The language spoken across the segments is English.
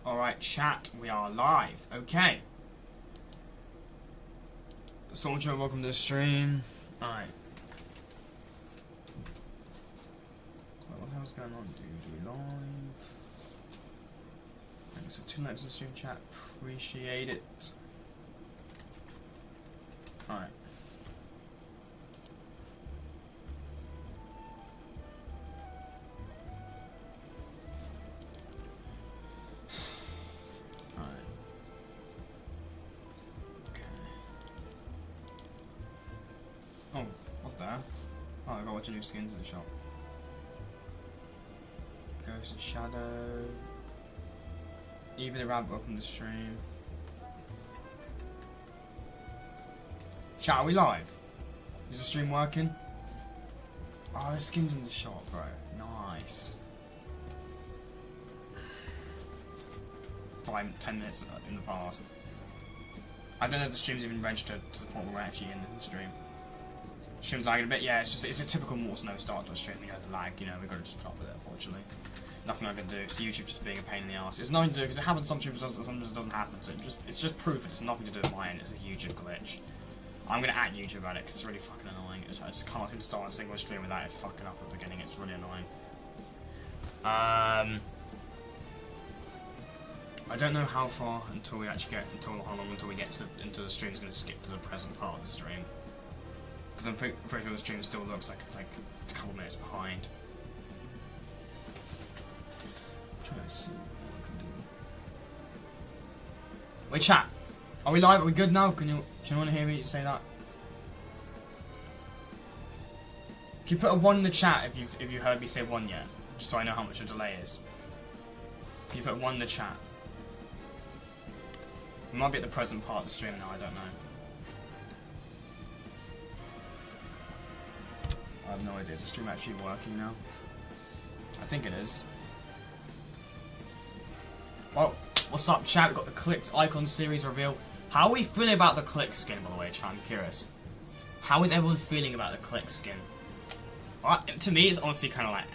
Alright, chat, we are live. Okay. Stormtrooper, welcome to the stream. Alright. What the hell's going on, dude? We live? Thanks for 2 likes on the stream, chat. Appreciate it. Alright. Oh, what the? Oh, I got a bunch of new skins in the shop. Ghost and Shadow. Even the Rabbit, welcome to the stream. Chat, are we live? Is the stream working? Oh, the skins in the shop, bro. Nice. 10 minutes in the past. I don't know if the stream's even registered to the point where we're actually in the stream. Stream's lagging a bit, yeah, it's a typical Morse no start to a stream, you know, the lag, you know, we've got to just put up with it, unfortunately. Nothing I can do, it's YouTube just being a pain in the ass. It's nothing to do, because it happens sometimes, sometimes it doesn't happen, so it's just proof that it's nothing to do with my end, it's a YouTube glitch. I'm gonna at YouTube about it, because it's really fucking annoying. I just can't even start a single stream without it fucking up at the beginning, it's really annoying. I don't know how far until we actually get, how long until we get into the stream's gonna skip to the present part of the stream. Because I'm pretty sure the stream still looks like it's a couple minutes behind. I'm trying to see what I can do. Wait, chat. Are we live? Are we good now? Can you want to hear me say that? Can you put a 1 in the chat if you heard me say 1 yet? Just so I know how much a delay is. Can you put 1 in the chat? We might be at the present part of the stream now, I don't know. I have no idea. Is the stream actually working now? I think it is. Well, what's up, chat? We've got the Clix icon series reveal. How are we feeling about the Clix skin, by the way, chat? I'm curious. How is everyone feeling about the Clix skin? Well, to me, it's honestly kind of like,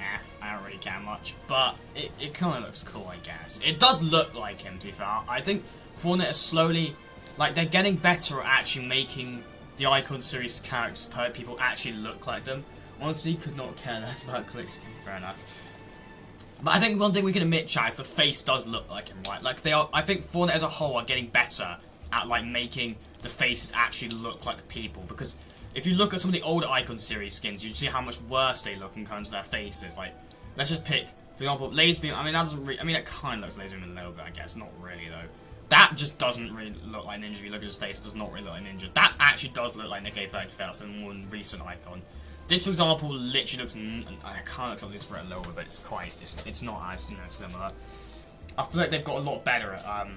I don't really care much. But it kind of looks cool, I guess. It does look like him, to be fair. I think Fortnite is slowly, like, they're getting better at actually making the icon series characters, people actually look like them. Honestly, could not care less about Clix skin, fair enough. But I think one thing we can admit, chat, is the face does look like him, right? Like, they are, I think Fortnite as a whole are getting better at, like, making the faces actually look like people. Because if you look at some of the older icon series skins, you see how much worse they look in terms of their faces. Like, let's just pick, for example, Laserbeam. I mean, that doesn't really, I mean, it kind of looks Laserbeam a little bit, I guess. Not really, though. That just doesn't really look like Ninja. If you look at his face, it does not really look like Ninja. That actually does look like Nick A30. That's a more recent icon. This, for example, literally looks. I can't look at this for it a little bit, but it's not as similar. I feel like they've got a lot better at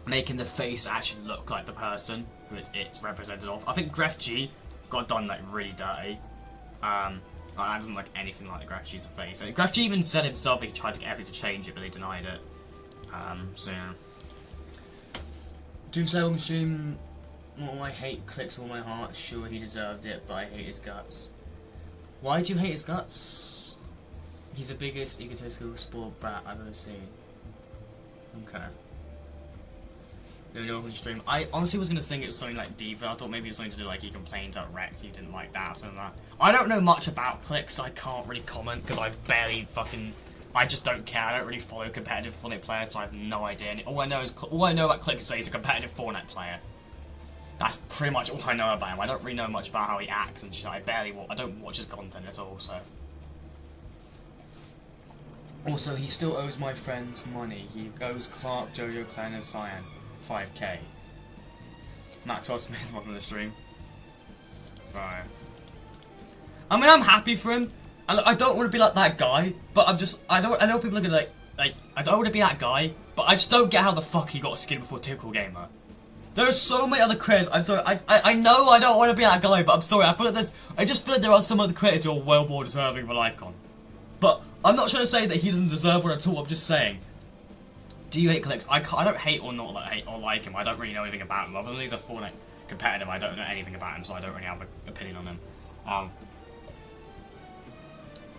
making the face actually look like the person who it's represented of. I think Gref G got done like really dirty. That doesn't look anything like the Gref G's face. And Gref G even said himself he tried to get everything to change it, but they denied it. So yeah. Doomslayer on the stream. Oh, I hate Clix with all my heart. Sure, he deserved it, but I hate his guts. Why do you hate his guts? He's the biggest egotistical sport brat I've ever seen. Okay. No, on stream. I honestly was gonna sing it was something like Diva. I thought maybe it was something to do like he complained about Rex, he didn't like that, something like that. I don't know much about Clix, so I can't really comment because I barely fucking. I just don't care. I don't really follow competitive Fortnite players, so I have no idea. All I know about Clix is that he's a competitive Fortnite player. That's pretty much all I know about him. I don't really know much about how he acts and shit. I don't watch his content at all, so. Also, he still owes my friends money. He owes Clark, Jojo, Clan, and Cyan 5k. Maxwell Smith, welcome to the stream. Right. I mean, I'm happy for him. I don't want to be like that guy, but I know people are gonna like, I don't want to be that guy, but I just don't get how the fuck he got a skin before Typical Gamer. There are so many other creators. I'm sorry. I know I don't want to be that guy, but I'm sorry. I just feel like there are some other creators who are well more deserving of an icon. But I'm not trying to say that he doesn't deserve one at all. I'm just saying. Do you hate Clix? I don't hate or not hate or like him. I don't really know anything about him. Other than he's a Fortnite competitive, I don't know anything about him, so I don't really have an opinion on him.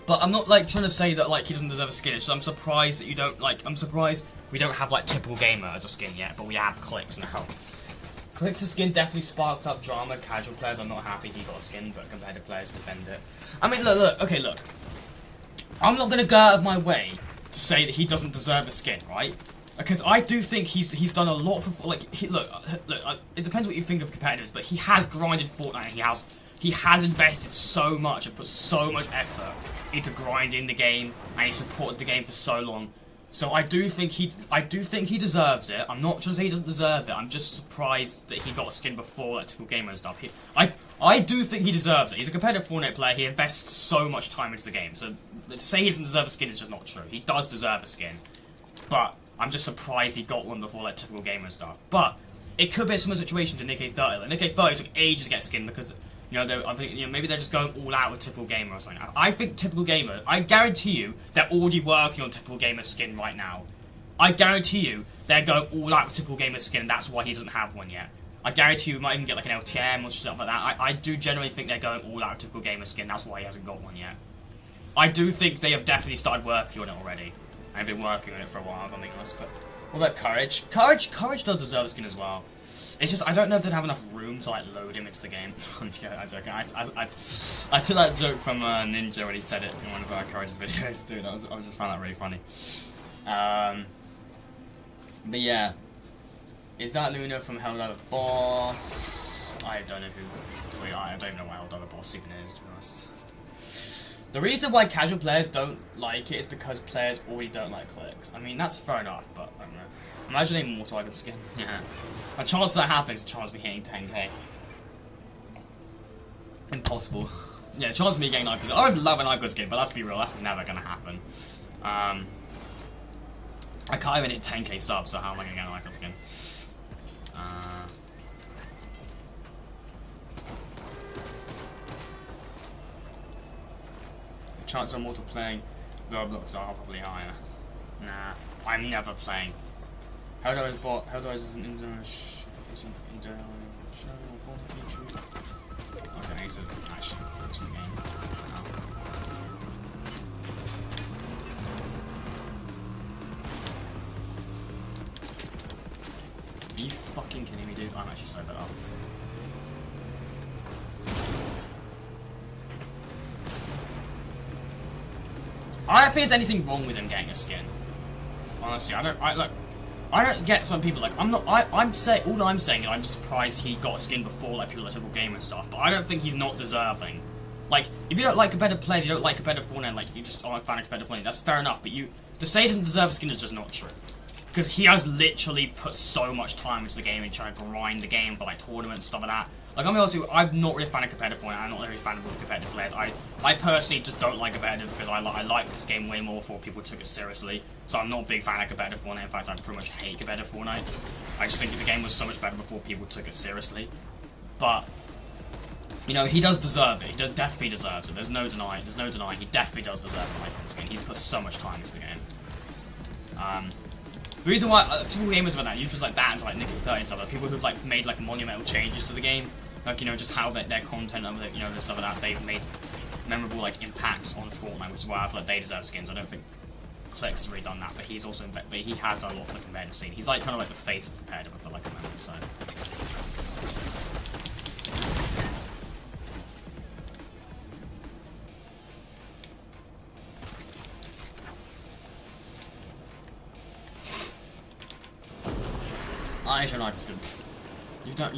But I'm not like trying to say that like he doesn't deserve a skin. It's just I'm surprised that you don't like. I'm surprised we don't have like Typical Gamer as a skin yet, but we have Clix now. Clix's skin definitely sparked up drama. Casual players are not happy he got a skin, but competitive players defend it. I mean, look. I'm not gonna go out of my way to say that he doesn't deserve a skin, right? Because I do think he's done a lot for, like, look, it depends what you think of competitors, but he has grinded Fortnite, and he has invested so much and put so much effort into grinding the game, and he supported the game for so long. So I do think he deserves it. I'm not trying to say he doesn't deserve it. I'm just surprised that he got a skin before that Typical Gamer and stuff. I do think he deserves it. He's a competitive Fortnite player. He invests so much time into the game. So to say he doesn't deserve a skin is just not true. He does deserve a skin, but I'm just surprised he got one before that Typical Gamer and stuff. But it could be a similar situation to Nick 30. Like, Nick 30 took ages to get a skin because, you know, I think, you know, maybe they're just going all out with Typical Gamer or something. I think Typical Gamer, I guarantee you, they're already working on Typical Gamer's skin right now. I guarantee you, they're going all out with Typical Gamer's skin, and that's why he doesn't have one yet. I guarantee you, we might even get like an LTM or stuff like that. I do generally think they're going all out with Typical Gamer's skin, that's why he hasn't got one yet. I do think they have definitely started working on it already. I've been working on it for a while, if I'm being honest, but... What about Courage? Courage does deserve a skin as well. It's just, I don't know if they'd have enough room to, like, load him into the game. I'm joking. I took that joke from Ninja when he said it in one of our Courage's videos, dude. I just found that really funny. But yeah. Is that Luna from Helldivers Boss? I don't know who... Wait, I don't even know what Helldivers Boss even is, to be honest. The reason why casual players don't like it is because players already don't like Clix. I mean, that's fair enough, but I don't know. Imagine a Mortal Icon skin. Yeah. A chance that happens, a chance of me hitting 10k. Impossible. Yeah, a chance of me getting an Icon skin. I would love an Icon skin, but let's be real, that's never gonna happen. I can't even hit 10k subs, so how am I gonna get an Icon skin? Chance of Mortal playing Roblox are probably higher. Nah, I'm never playing. Helldivers isn't English. Okay, I need to actually focus on the game. Are you fucking kidding me, dude? I'm actually so bad up. I don't think there's anything wrong with him getting a skin. Honestly, I don't get some people like, all I'm saying is I'm just surprised he got a skin before like people like Typical Gamer and stuff, but I don't think he's not deserving. Like, if you don't like competitive players, you don't like competitive Fortnite, like you just aren't a fan of competitive Fortnite, that's fair enough, but to say he doesn't deserve a skin is just not true. Because he has literally put so much time into the game and trying to grind the game for like tournaments and stuff like that. Like, I'm honest with you, I'm not really a fan of competitive Fortnite, I'm not really a fan of all the competitive players. I personally just don't like competitive because I like this game way more before people took it seriously. So I'm not a big fan of competitive Fortnite, in fact I pretty much hate competitive Fortnite. I just think the game was so much better before people took it seriously. But, you know, he does deserve it, he definitely deserves it, there's no denying, he definitely does deserve an Icon skin, he's put so much time into the game. The reason why Typical Gamers about that, YouTubers like that and like Nick 30 and stuff, like people who've like made like monumental changes to the game, like, you know, just how their content and, you know, the stuff like that, they've made memorable like impacts on Fortnite, which is why I feel like they deserve skins. I don't think Clix has really done that, but he has done a lot for the competitive scene. He's like kind of like the face of competitive, I feel like, at the moment, so. I show an Icon skin.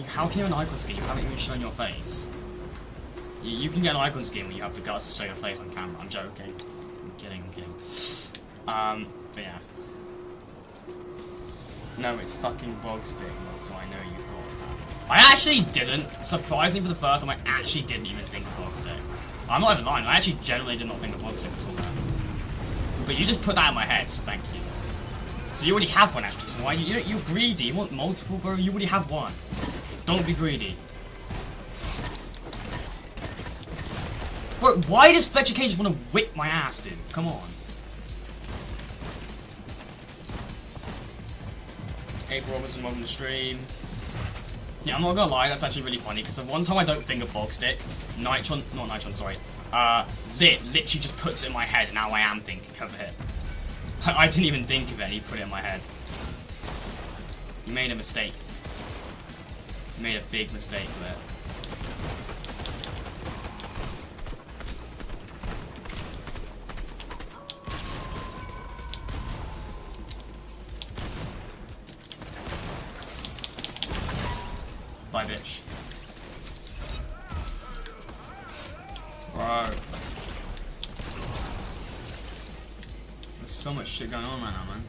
How can you have an Icon skin? You haven't even shown your face. You can get an Icon skin when you have the guts to show your face on camera. I'm joking. I'm kidding. But yeah. No, it's fucking bog stick, so I know you thought that. I actually didn't. Surprisingly, for the first time, I actually didn't even think of bog stick. I'm not even lying. I actually genuinely did not think of bog stick was all that. But you just put that in my head, so thank you. So you already have one actually, so why you're greedy, you want multiple, bro, you already have one. Don't be greedy. Bro, why does Fletcher Cage just want to whip my ass, dude? Come on. April Robinson on the stream. Yeah, I'm not gonna lie, that's actually really funny, because the one time I don't think of bog stick, Lit literally just puts it in my head, and now I am thinking of it. I didn't even think of it, he put it in my head. You made a mistake. You made a big mistake there. Bye, bitch. Bro. There's so much shit going on right now, man.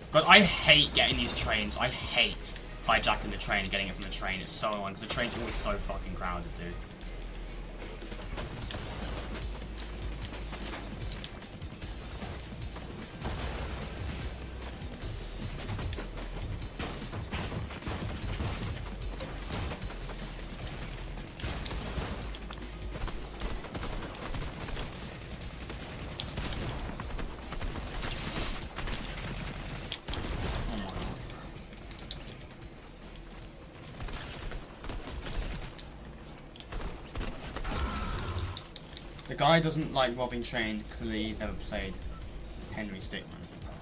But I hate getting these trains. I hate hijacking the train and getting it from the train. It's so annoying because the train's always so fucking crowded, dude. The guy doesn't like robbing trains. Clearly, he's never played Henry Stickman.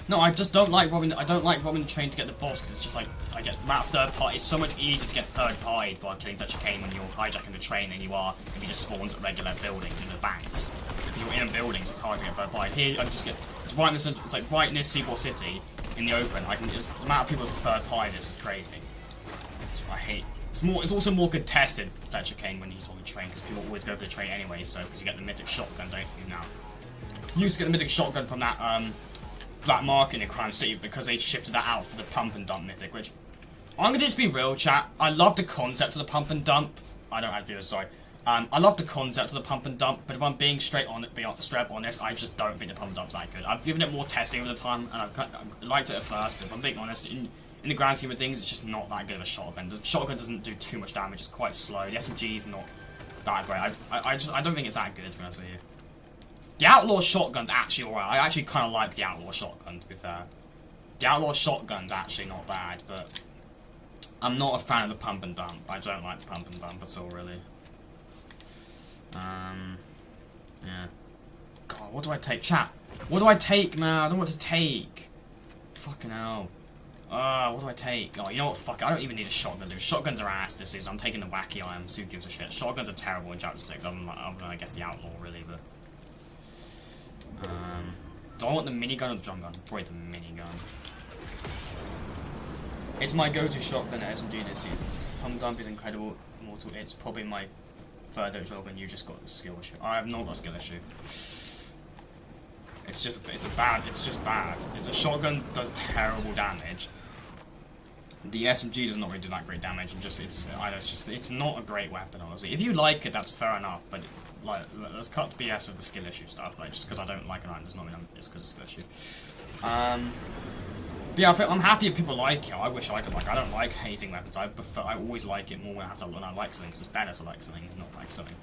No, I just don't like robbing. I don't like robbing the train to get the boss because it's just like I get from out of third party. It's so much easier to get third partied while killing Thatcher Kane when you're hijacking the train than you are if you just spawns at regular buildings in the banks. Because you're in buildings, it's hard to get third partied. Here, I just get it's right in the center. It's like right near Seaport City in the open. I can. The amount of people that third party this is crazy. I hate. It's also more contested Thatcher Kane when he's on the train because people always go for the train anyway. So because you get the mythic shotgun, don't you? Now you used to get the mythic shotgun from that black market in Crime City because they shifted that out for the pump and dump mythic. Which I'm gonna just be real, chat. I love the concept of the pump and dump. I don't have viewers, sorry. I love the concept of the pump and dump, but if I'm being straight up honest, I just don't think the pump and dump's that good. I've given it more testing over the time, and I've liked it at first, but if I'm being honest, in the grand scheme of things, it's just not that good of a shotgun. The shotgun doesn't do too much damage, it's quite slow. The SMG's not that great. I don't think it's that good, to be honest with you. The Outlaw shotgun's actually alright. I actually kind of like the Outlaw shotgun, to be fair. The Outlaw shotgun's actually not bad, but I'm not a fan of the pump and dump. I don't like the pump and dump at all, really. Yeah. God, what do I take? Chat, what do I take, man? I don't know what to take. Fucking hell. What do I take? Oh, you know what? Fuck it. I don't even need a shotgun, dude. Shotguns are ass this season. I'm taking the wacky items. Who gives a shit? Shotguns are terrible in Chapter 6. Other than, I guess, the Outlaw, really, but... do I want the minigun or the drum gun? Probably the minigun. It's my go-to shotgun at SMG this season. Pump Dump is incredible. Immortal. It's probably my third shotgun. You just got a skill issue. I have not got a skill issue. It's just bad. It's a shotgun does terrible damage. The SMG does not really do that great damage, and it's not a great weapon, honestly. If you like it, that's fair enough. But let's cut the BS of the skill issue stuff. Like just because I don't like an item does not mean it's because of skill issue. But yeah, I'm happy if people like it. I wish I could like. I don't like hating weapons. I always like it more when I like something because it's better to like something, not like something.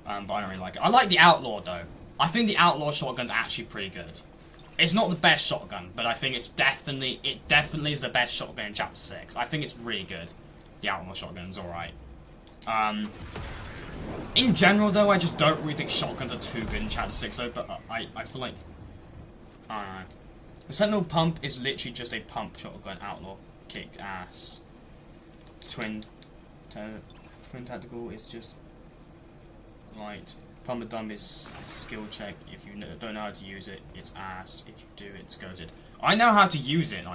But I don't really like it. I like the Outlaw though. I think the Outlaw shotgun's actually pretty good. It's not the best shotgun, but I think it definitely is the best shotgun in Chapter 6. I think it's really good. The Outlaw shotgun's alright. In general though, I just don't really think shotguns are too good in Chapter 6 though, but I feel like... I don't know. The Sentinel Pump is literally just a pump shotgun. Outlaw kick ass. Twin Tactical is just... light. Pump and Dump is skill check. If you don't know how to use it, it's ass. If you do, it's goated. I know how to use it,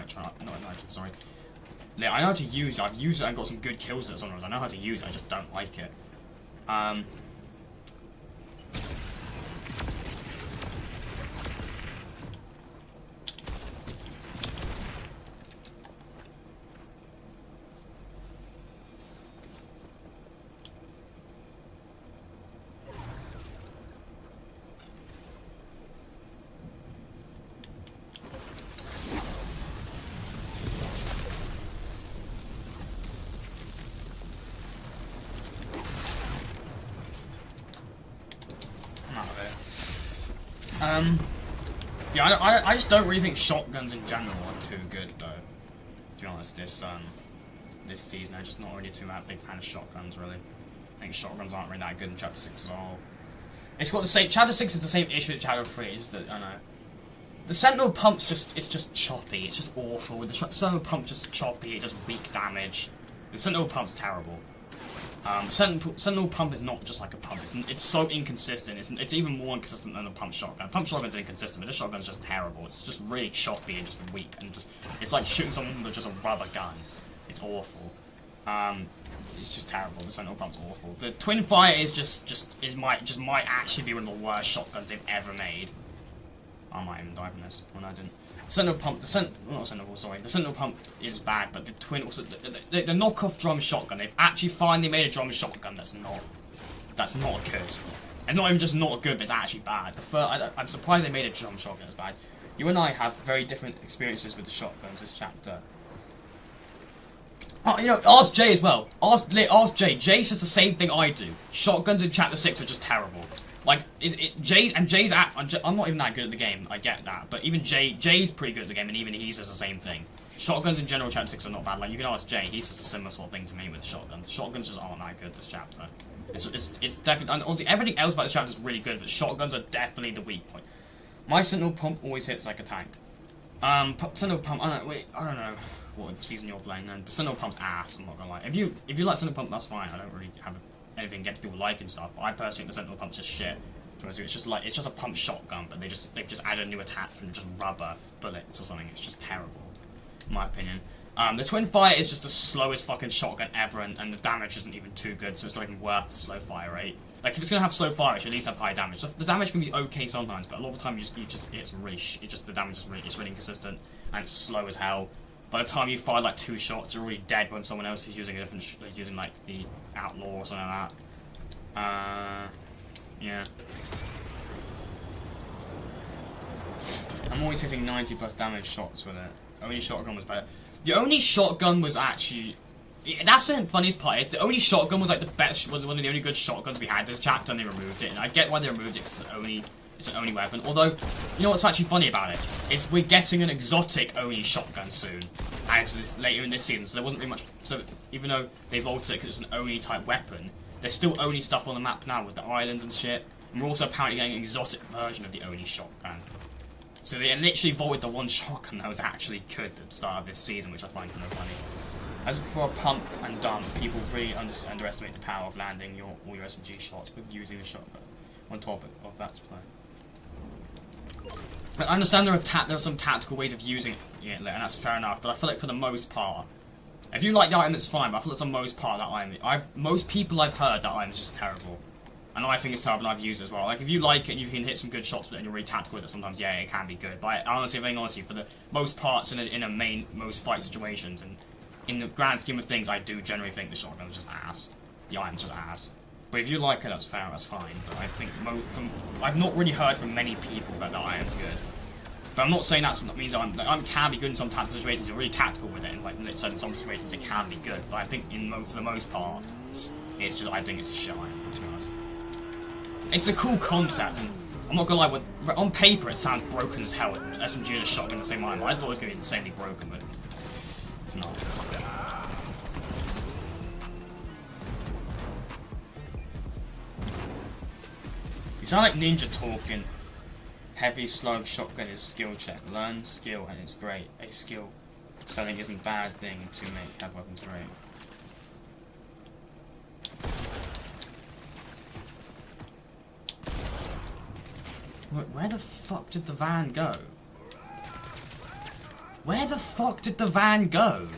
sorry. Yeah, I know how to use it. I've used it and got some good kills at sometimes. I know how to use it, I just don't like it. Yeah, I just don't really think shotguns in general are too good, though. To be honest, this season, I'm just not really too big fan of shotguns, really. I think shotguns aren't really that good in Chapter 6 at all. It's got the same... Chapter 6 is the same issue as Chapter 3, just that, I don't know. The Sentinel pump's it's just choppy. It's just awful. The Sentinel pump's just choppy. It does weak damage. The Sentinel pump's terrible. Sentinel pump is not just like a pump. It's so inconsistent. It's even more inconsistent than a pump shotgun. Pump shotgun's inconsistent, but this shotgun's just terrible. It's just really choppy and just weak and it's like shooting someone with just a rubber gun. It's awful. It's just terrible. The Sentinel pump's awful. The Twin Fire is might actually be one of the worst shotguns they've ever made. I might even die from this. Well, no, I didn't. Sentinel pump. The Sentinel pump is bad, but the twin also the knockoff drum shotgun. They've actually finally made a drum shotgun that's not good, and not even just not good, but it's actually bad. I'm surprised they made a drum shotgun that's bad. You and I have very different experiences with the shotguns this chapter. Oh, you know, ask Jay as well. Ask Jay. Jay says the same thing I do. Shotguns in chapter 6 are just terrible. Like, I'm not even that good at the game, I get that, but even Jay's pretty good at the game, and even he says the same thing. Shotguns in general, chapter 6 are not bad. Like, you can ask Jay, he says a similar sort of thing to me with shotguns. Shotguns just aren't that good this chapter. It's definitely, and honestly, everything else about this chapter is really good, but shotguns are definitely the weak point. My Sentinel pump always hits like a tank. Sentinel pump, I don't know what season you're playing then, but Sentinel pump's ass, I'm not gonna lie. If you like Sentinel pump, that's fine, I don't really have anything against people liking stuff, but I personally think the Sentinel pump's just shit. It's just a pump shotgun, but they've just added a new attachment, just rubber bullets or something. It's just terrible, in my opinion. The Twin Fire is just the slowest fucking shotgun ever, and the damage isn't even too good, so it's not even worth the slow fire rate. Like, if it's gonna have slow fire, it should at least have high damage. The damage can be okay sometimes, but a lot of the time the damage is really inconsistent, and it's slow as hell. By the time you fire like 2 shots, you're already dead when someone else is using a different, using like the Outlaw or something like that. Yeah. I'm always hitting 90 plus damage shots with it. Only shotgun was better. The only shotgun was actually... That's the funniest part, is the only shotgun was like the best, was one of the only good shotguns we had this chapter, and they removed it. And I get why they removed it, because it's an only weapon. Although, you know what's actually funny about it? Is we're getting an exotic Oni shotgun soon. Added to this later in this season, so there wasn't really much... So, even though they vaulted it because it's an Oni type weapon, there's still Oni stuff on the map now with the islands and shit. And we're also apparently getting an exotic version of the Oni shotgun. So they literally voided the one shotgun that was actually good at the start of this season, which I find kind of funny. As for a pump and dump, people really underestimate the power of landing all your SMG shots with using a shotgun on top of that play. I understand there are some tactical ways of using it, and that's fair enough, but I feel like for the most part, if you like the item, it's fine, but I feel like for the most part, that item, most people I've heard, that item is just terrible. And I think it's terrible, and I've used it as well. Like, if you like it and you can hit some good shots with it and you're really tactical with it, sometimes, yeah, it can be good. But honestly, being honest with you, for the most parts in most fight situations, and in the grand scheme of things, I do generally think the shotgun is just ass. The item's just ass. But if you like it, that's fair, that's fine. But I think I've not really heard from many people that the item's good. But I'm not saying that means the item can be good in some tactical situations. You're really tactical with it, and like in some situations it can be good. But I think for the most part, I think it's a shit item, to be honest. It's a cool concept, and I'm not gonna lie, on paper it sounds broken as hell, SMG and a shotgun in the same item. I thought it was gonna be insanely broken, but it's not. You sound like Ninja talking. Heavy slug shotgun is skill check. Learn skill and it's great. A skill selling isn't a bad thing to make heavy weapons great. Look, where the fuck did the van go? Where the fuck did the van go?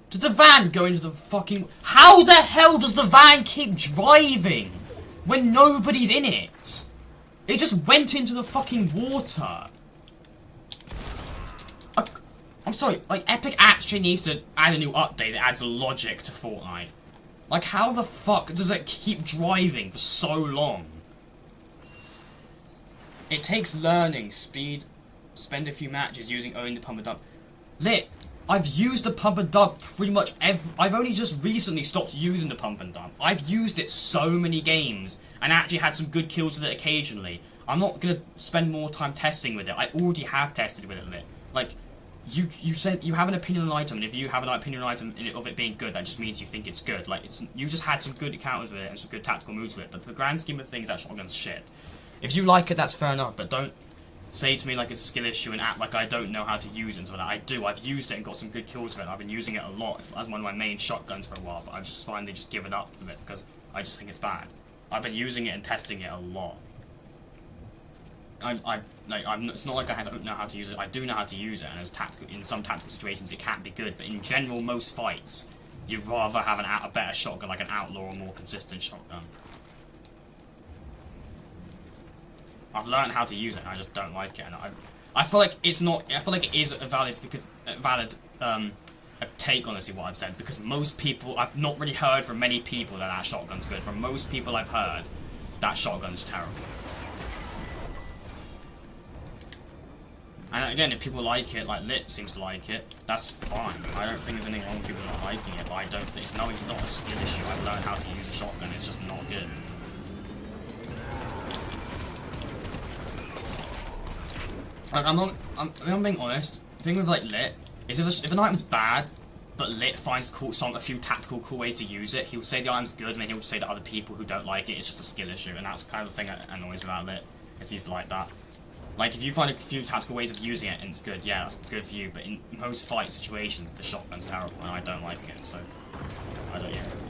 Did the van go into the fucking... How the hell does the van keep driving when nobody's in it? It just went into the fucking water. I'm sorry, like, Epic actually needs to add a new update that adds logic to Fortnite. Like, how the fuck does it keep driving for so long? It takes learning, speed, spend a few matches using only the pump and dump. I've used the pump and dump pretty much I've only just recently stopped using the pump and dump. I've used it so many games and actually had some good kills with it occasionally. I'm not gonna spend more time testing with it. I already have tested with it a bit. Like, you said you have an opinion on an item, and if you have an opinion on an item of it being good, that just means you think it's good. Like, you just had some good encounters with it and some good tactical moves with it, but for the grand scheme of things, that shotgun's shit. If you like it, that's fair enough, but don't say to me like it's a skill issue and act like I don't know how to use it and stuff like that. I do. I've used it and got some good kills with it. I've been using it a lot as one of my main shotguns for a while, but I've just finally just given up with it because I just think it's bad. I've been using it and testing it a lot. It's not like I don't know how to use it. I do know how to use it, and in some tactical situations it can be good. But in general, most fights, you'd rather have a better shotgun, like an outlaw or more consistent shotgun. I've learned how to use it, and I just don't like it. And I feel like it's not. I feel like it is a valid take on what I've said, because most people, I've not really heard from many people that shotgun's good. From most people I've heard, that shotgun's terrible. And again, if people like it, like Lit seems to like it, that's fine. I don't think there's anything wrong with people not liking it, but I don't think it's not a skill issue. I've learned how to use a shotgun, it's just not good. Like, I'm being honest. The thing with like Lit is if an item's bad, but Lit finds a few tactical cool ways to use it, he'll say the item's good, and then he'll say to other people who don't like it, it's just a skill issue, and that's kind of the thing that annoys me about Lit. He's like that. Like, if you find a few tactical ways of using it and it's good, yeah, that's good for you, but in most fight situations, the shotgun's terrible, and I don't like it, so I'm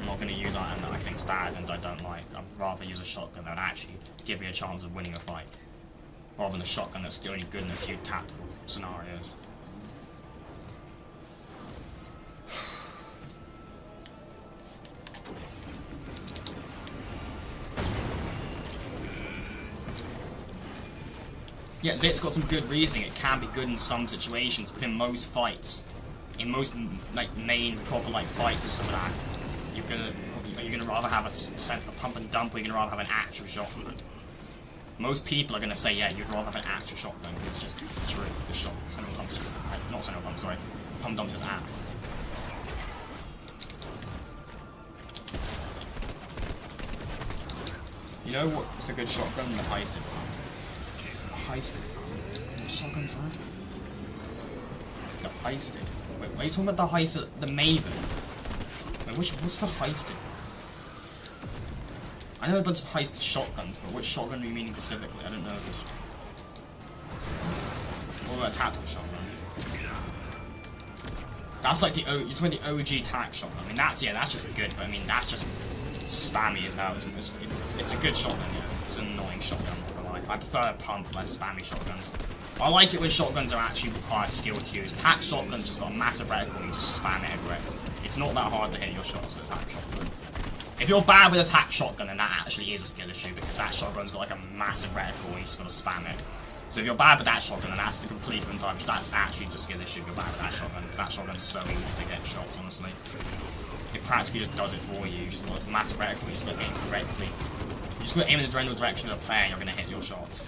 not going to use an item that I think's bad and I don't like. I'd rather use a shotgun that would actually give me a chance of winning a fight, rather than a shotgun that's only good in a few tactical scenarios. Yeah, Lit's got some good reasoning. It can be good in some situations, but in most fights, in most like main proper like fights and stuff like that, you're gonna rather have a pump and dump, or you're gonna rather have an actual shotgun. Most people are gonna say, yeah, you'd rather have an actual shotgun because it's just the truth. The center pump's just not center pump, sorry, pump dump's just ass. You know what's a good shotgun? The heisted. Heisted. What shotgun's that? The heisted. Wait, are you talking about the heisted? The Maven? Wait, what's the heisted? I know a bunch of heisted shotguns, but which shotgun are you meaning specifically? I don't know. What about a tactical shotgun? That's like you're talking about the OG tac shotgun. I mean, that's just good, but I mean, that's just spammy as hell. It's a good shotgun, yeah. It's an annoying shotgun. I prefer pump, less spammy shotguns. I like it when shotguns are actually require skill to use. Tac shotgun's just got a massive reticle and you just spam it everywhere. It's not that hard to hit your shots with a tac shotgun. If you're bad with a tac shotgun, then that actually is a skill issue, because that shotgun's got like a massive reticle and you just gotta spam it. So if you're bad with that shotgun, then that's the complete different type. That's actually just a skill issue if you're bad with that shotgun, because that shotgun's so easy to get shots, honestly. It practically just does it for you. You just got a massive reticle, you just gotta aim correctly. You just gotta aim in the general direction of the player and you're gonna hit your shots.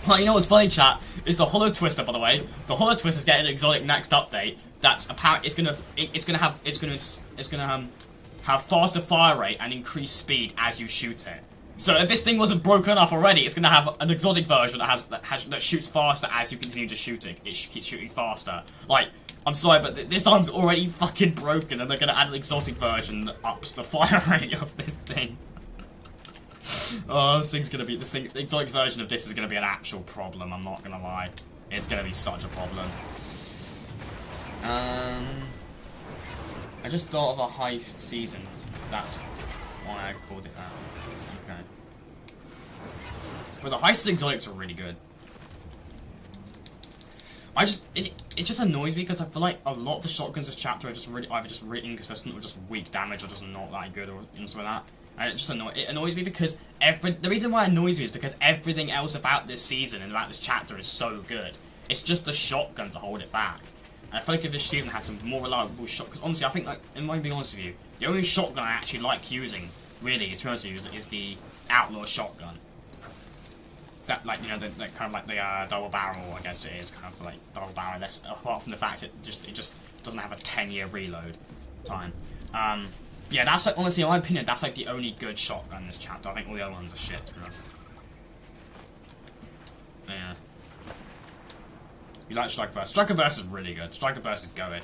Well, you know what's funny, chat? It's the Hollow Twister, by the way. The Hollow Twister's getting an exotic next update. That's apparently it's gonna have faster fire rate and increased speed as you shoot it. So if this thing wasn't broken enough already, it's gonna have an exotic version that shoots faster as you continue to shoot it. It keeps shooting faster. Like, I'm sorry, but this arm's already fucking broken, and they're gonna add an exotic version that ups the fire rate of this thing. Oh, the exotic version of this is gonna be an actual problem, I'm not gonna lie. It's gonna be such a problem. I just thought of a heist season. That's why I called it that. Okay. But the heisted exotics are really good. It just annoys me because I feel like a lot of the shotguns this chapter are just either just really inconsistent or just weak damage or just not that good or something like that. And it annoys me because the reason why it annoys me is because everything else about this season and about this chapter is so good. It's just the shotguns that hold it back. And I feel like if this season had some more reliable shot, because honestly, I think, like, if I'm being honest with you, the only shotgun I actually like using, really, to be honest with you, is the Outlaw shotgun. That, like, you know, that kind of like the double barrel, I guess it is kind of like double barrel. Apart from the fact it just doesn't have a 10-year reload time. Yeah, that's like, honestly, in my opinion, that's like the only good shotgun in this chapter. I think all the other ones are shit, to be honest. Yeah. You like Striker Burst? Striker Burst is really good. Striker Burst is going.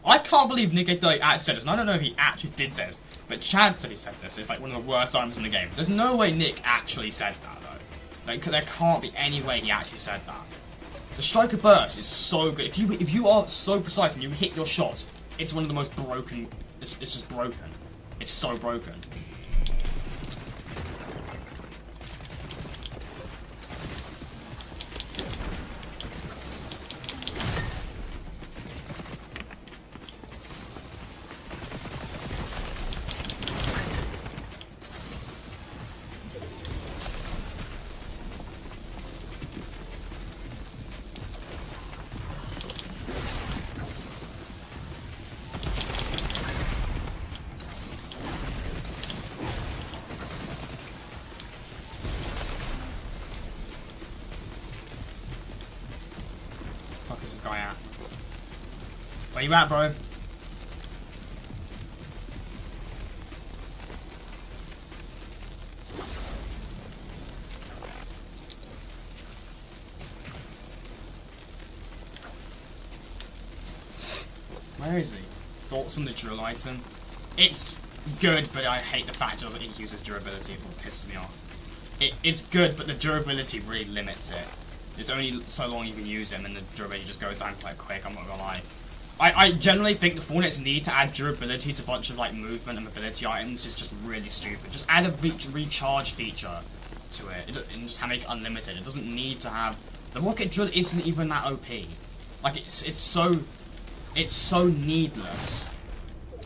I can't believe Nick actually said this, and I don't know if he actually did say this, but Chad said he said this. It's like one of the worst items in the game. There's no way Nick actually said that, though. Like, there can't be any way he actually said that. The Striker Burst is so good. If you are so precise and you hit your shots, it's one of the most broken. It's just broken. It's so broken. Fuck is this guy at? Where you at, bro? Where is he? Thoughts on the drill item? It's good, but I hate the fact it uses durability. It pisses me off. It's good, but the durability really limits it. It's only so long you can use him, and the durability just goes down quite quick, I'm not gonna lie. I generally think the Fortnite's need to add durability to a bunch of like movement and mobility items is just really stupid. Just add a recharge feature to it, and just make it unlimited. It doesn't need to have... The rocket drill isn't even that OP. Like, it's so needless.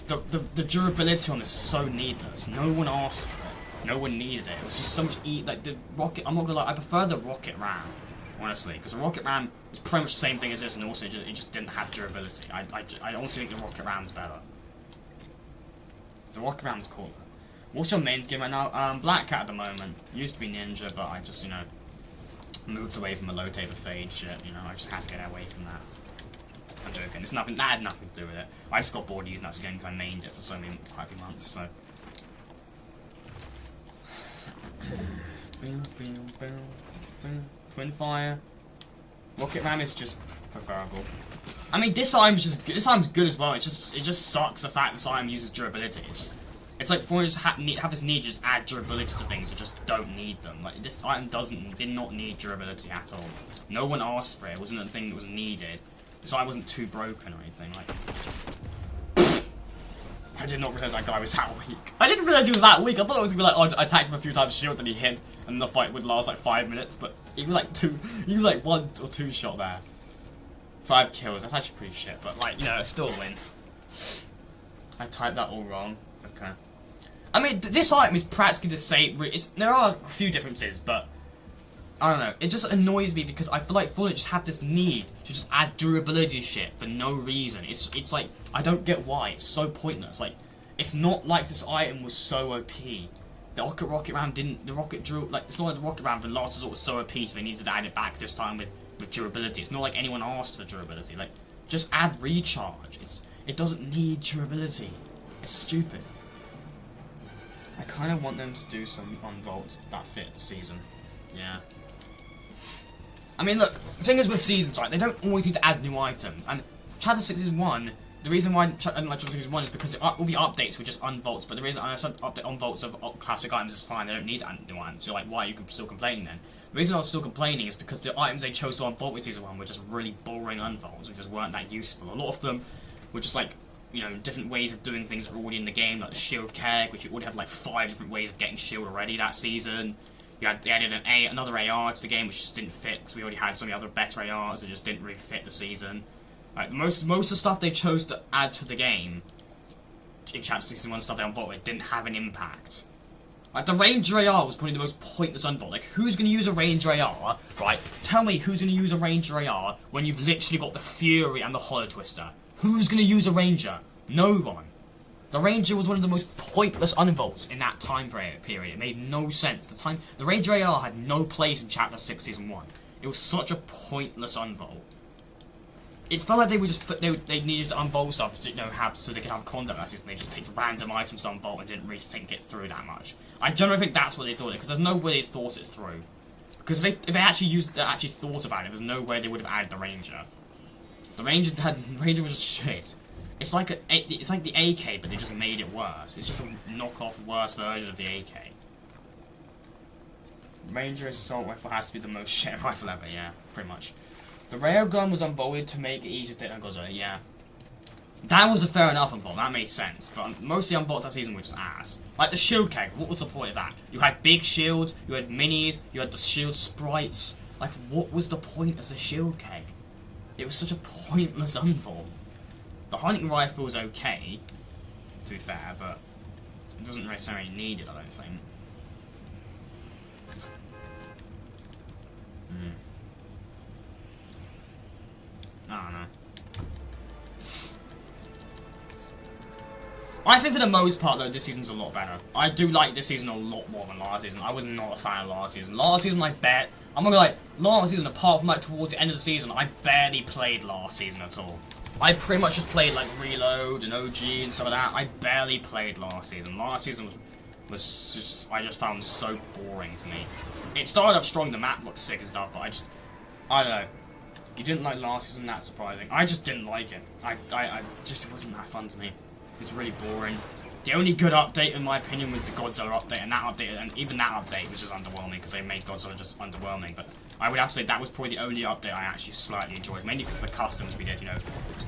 The durability on this is so needless. No one asked for it. No one needed it. It was just so much like the rocket... I'm not gonna lie, I prefer the rocket ram. Honestly, because the rocket ram is pretty much the same thing as this, and also it just didn't have durability. I honestly think the rocket ram's better. The rocket ram's cooler. What's your main skin right now? Black Cat at the moment. Used to be Ninja, but I just, you know, moved away from the low taper fade shit. You know, I just had to get away from that. I'm joking. It's nothing. That had nothing to do with it. I just got bored using that skin because I mained it for quite a few months. So. Twin Fire. Rocket Ram is just preferable. I mean, this item's good as well. It just sucks the fact this item uses durability. It's like Fortnite just have this need to just add durability to things that just don't need them. Like, this item did not need durability at all. No one asked for it. It wasn't a thing that was needed. This item wasn't too broken or anything. Like, I did not realize that guy was that weak. I didn't realize he was that weak. I thought it was gonna be like, oh, I attacked him a few times, shield, then he hit, and the fight would last like 5 minutes. But he was like 1 or 2 shot there. 5 kills. That's actually pretty shit. But like, you know, it's still a win. I typed that all wrong. Okay. I mean, this item is practically the same. There are a few differences, but I don't know. It just annoys me because I feel like Fortnite just have this need to just add durability shit for no reason. It's like, I don't get why. It's so pointless. Like, it's not like this item was so OP. The rocket ram didn't. The rocket drill, like, it's not like the rocket ram for last resort was so OP, so they needed to add it back this time with durability. It's not like anyone asked for durability. Like, just add recharge. It doesn't need durability. It's stupid. I kind of want them to do some unvaults that fit the season. Yeah. I mean, look, the thing is with seasons, right, they don't always need to add new items, and Chapter 6 is 1, the reason why I didn't like Chapter 6 is 1 is because all the updates were just unvaults, but the reason I said update unvaults of classic items is fine, they don't need to add new items, so like, why are you still complaining then? The reason I was still complaining is because the items they chose to unvault with Season 1 were just really boring unvaults, which just weren't that useful. A lot of them were just like, you know, different ways of doing things that are already in the game, like the shield keg, which you already had like 5 different ways of getting shield already that season. They added another AR to the game, which just didn't fit because we already had so many other better ARs that just didn't really fit the season. Like, most of the stuff they chose to add to the game in Chapter 6 and stuff they unvaulted with didn't have an impact. Like, the Ranger AR was probably the most pointless unvault. Like, who's going to use a Ranger AR, right? Tell me who's going to use a Ranger AR when you've literally got the Fury and the Hollow Twister. Who's going to use a Ranger? No one. The Ranger was one of the most pointless unvaults in that time period. It made no sense. The Ranger AR had no place in Chapter 6 Season 1. It was such a pointless unvault. It felt like they were just they needed to unvault stuff to, you know, so they could have content that season. They just picked random items to unvault and didn't really think it through that much. I generally think that's what they thought, because there's no way they thought it through. Because if they actually thought about it, there's no way they would have added the Ranger. The Ranger was just shit. It's like the AK, but they just made it worse. It's just a knockoff, worse version of the AK. Ranger assault rifle has to be the most shit rifle ever. Yeah, pretty much. The railgun was unbolted to make it easier to take on Godzilla. Yeah. That was a fair enough unbolt, that made sense, but most of the unbolts that season were just ass. Like the shield keg, what was the point of that? You had big shields, you had minis, you had the shield sprites. Like, what was the point of the shield keg? It was such a pointless unbolt. The hunting rifle was okay, to be fair, but it wasn't necessarily needed, I don't think. I don't know. I think for the most part, though, this season's a lot better. I do like this season a lot more than last season. I was not a fan of last season. Last season, I'm not gonna lie, last season, apart from like towards the end of the season, I barely played last season at all. I pretty much just played like Reload and OG and stuff like that. I barely played last season. Last season was just, I just found so boring to me. It started off strong, the map looked sick and stuff, but I don't know. You didn't like last season, that's surprising. I just didn't like it. I just, it wasn't that fun to me. It's really boring. The only good update, in my opinion, was the Godzilla update, and even that update was just underwhelming because they made Godzilla just underwhelming. But I would have to say that was probably the only update I actually slightly enjoyed, mainly because of the customs we did. You know,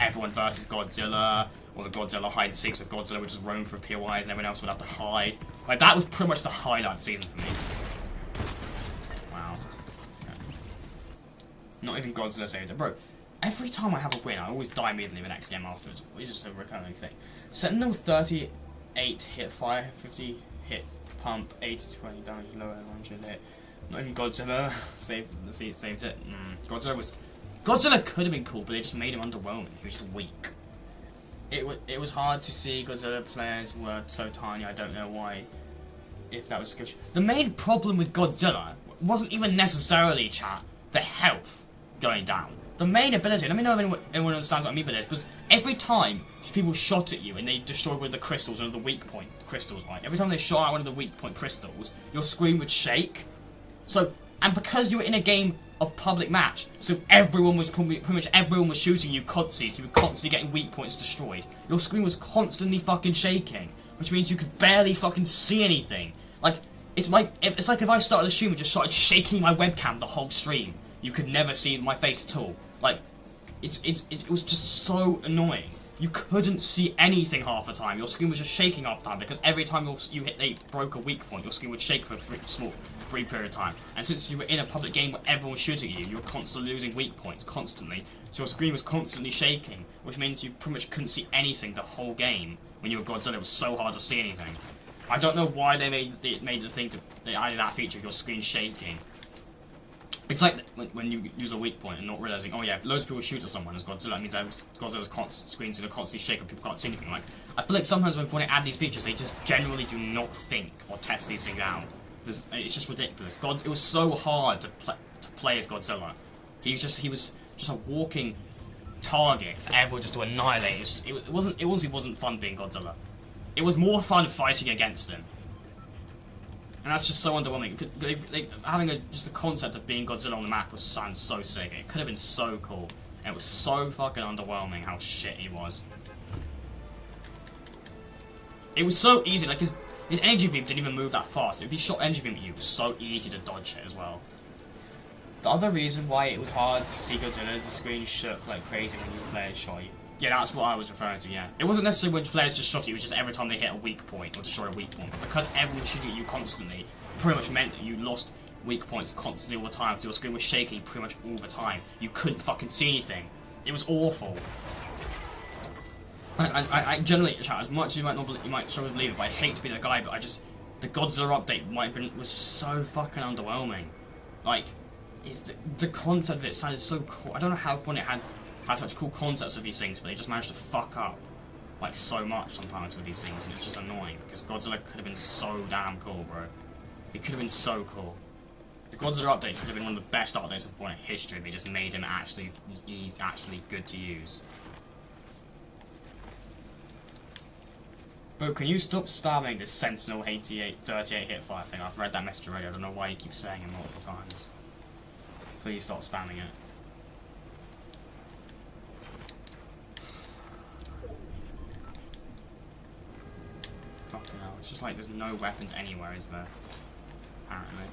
everyone versus Godzilla, or the Godzilla hide and seeks, where Godzilla would just roam through POIs and everyone else would have to hide. Like that was pretty much the highlight season for me. Wow. Okay. Not even Godzilla saved it, bro. Every time I have a win, I always die immediately with XDM afterwards. It's just a recurring thing. Sentinel 38 hit fire, 50 hit pump, 80-20 damage, lower 100 hit. Not even Godzilla saved it. Godzilla could have been cool, but they just made him underwhelming. He was just weak. It was hard to see. Godzilla players were so tiny. I don't know why. If that was good. The main problem with Godzilla wasn't even necessarily, chat, the health going down. The main ability, let me know if anyone understands what I mean by this, because every time people shot at you and they destroyed one of the crystals, one of the weak point crystals, right? Every time they shot at one of the weak point crystals, your screen would shake. So, and because you were in a game of public match, so everyone was pretty much everyone was shooting you constantly, so you were constantly getting weak points destroyed. Your screen was constantly fucking shaking, which means you could barely fucking see anything. Like, it's like if I started the stream and just started shaking my webcam the whole stream. You could never see my face at all. Like, it was just so annoying. You couldn't see anything half the time. Your screen was just shaking half the time because every time they broke a weak point, your screen would shake for a brief period of time. And since you were in a public game where everyone was shooting at you, you were constantly losing weak points, constantly. So your screen was constantly shaking, which means you pretty much couldn't see anything the whole game. When you were Godzilla, it was so hard to see anything. I don't know why they made the thing they added that feature of your screen shaking. It's like when you use a weak point and not realizing, oh yeah, if loads of people shoot at someone as Godzilla, that means that Godzilla's screen's gonna constantly shake and people can't see anything. Like, I feel like sometimes when they add these features, they just generally do not think or test these things out. It's just ridiculous. It was so hard to play as Godzilla. He was just a walking target for everyone just to annihilate. It wasn't fun being Godzilla. It was more fun fighting against him. And that's just so underwhelming. Having just the concept of being Godzilla on the map sounds so sick. It could have been so cool. And it was so fucking underwhelming how shit he was. It was so easy. Like his energy beam didn't even move that fast. If he shot energy beam at you, it was so easy to dodge it as well. The other reason why it was hard to see Godzilla is the screen shook like crazy when you players shot you. Yeah, that's what I was referring to, yeah. It wasn't necessarily when players just shot you, it was just every time they hit a weak point or destroyed a weak point. Because everyone was shooting at you constantly, pretty much meant that you lost weak points constantly all the time, so your screen was shaking pretty much all the time. You couldn't fucking see anything. It was awful. I generally, as much as you might struggle to believe it, but I hate to be that guy, but the Godzilla update was so fucking underwhelming. Like, the concept of it sounded so cool. I don't know how fun it had such cool concepts of these things, but they just managed to fuck up like so much sometimes with these things, and it's just annoying because Godzilla could have been so damn cool, bro. It could have been so cool. The Godzilla update could have been one of the best updates of Fortnite history. They just made him he's actually good to use. Bro, can you stop spamming this Sentinel 38 hit fire thing? I've read that message already. I don't know why you keep saying it multiple times. Please stop spamming it. Fucking hell. It's just like there's no weapons anywhere, is there? Apparently.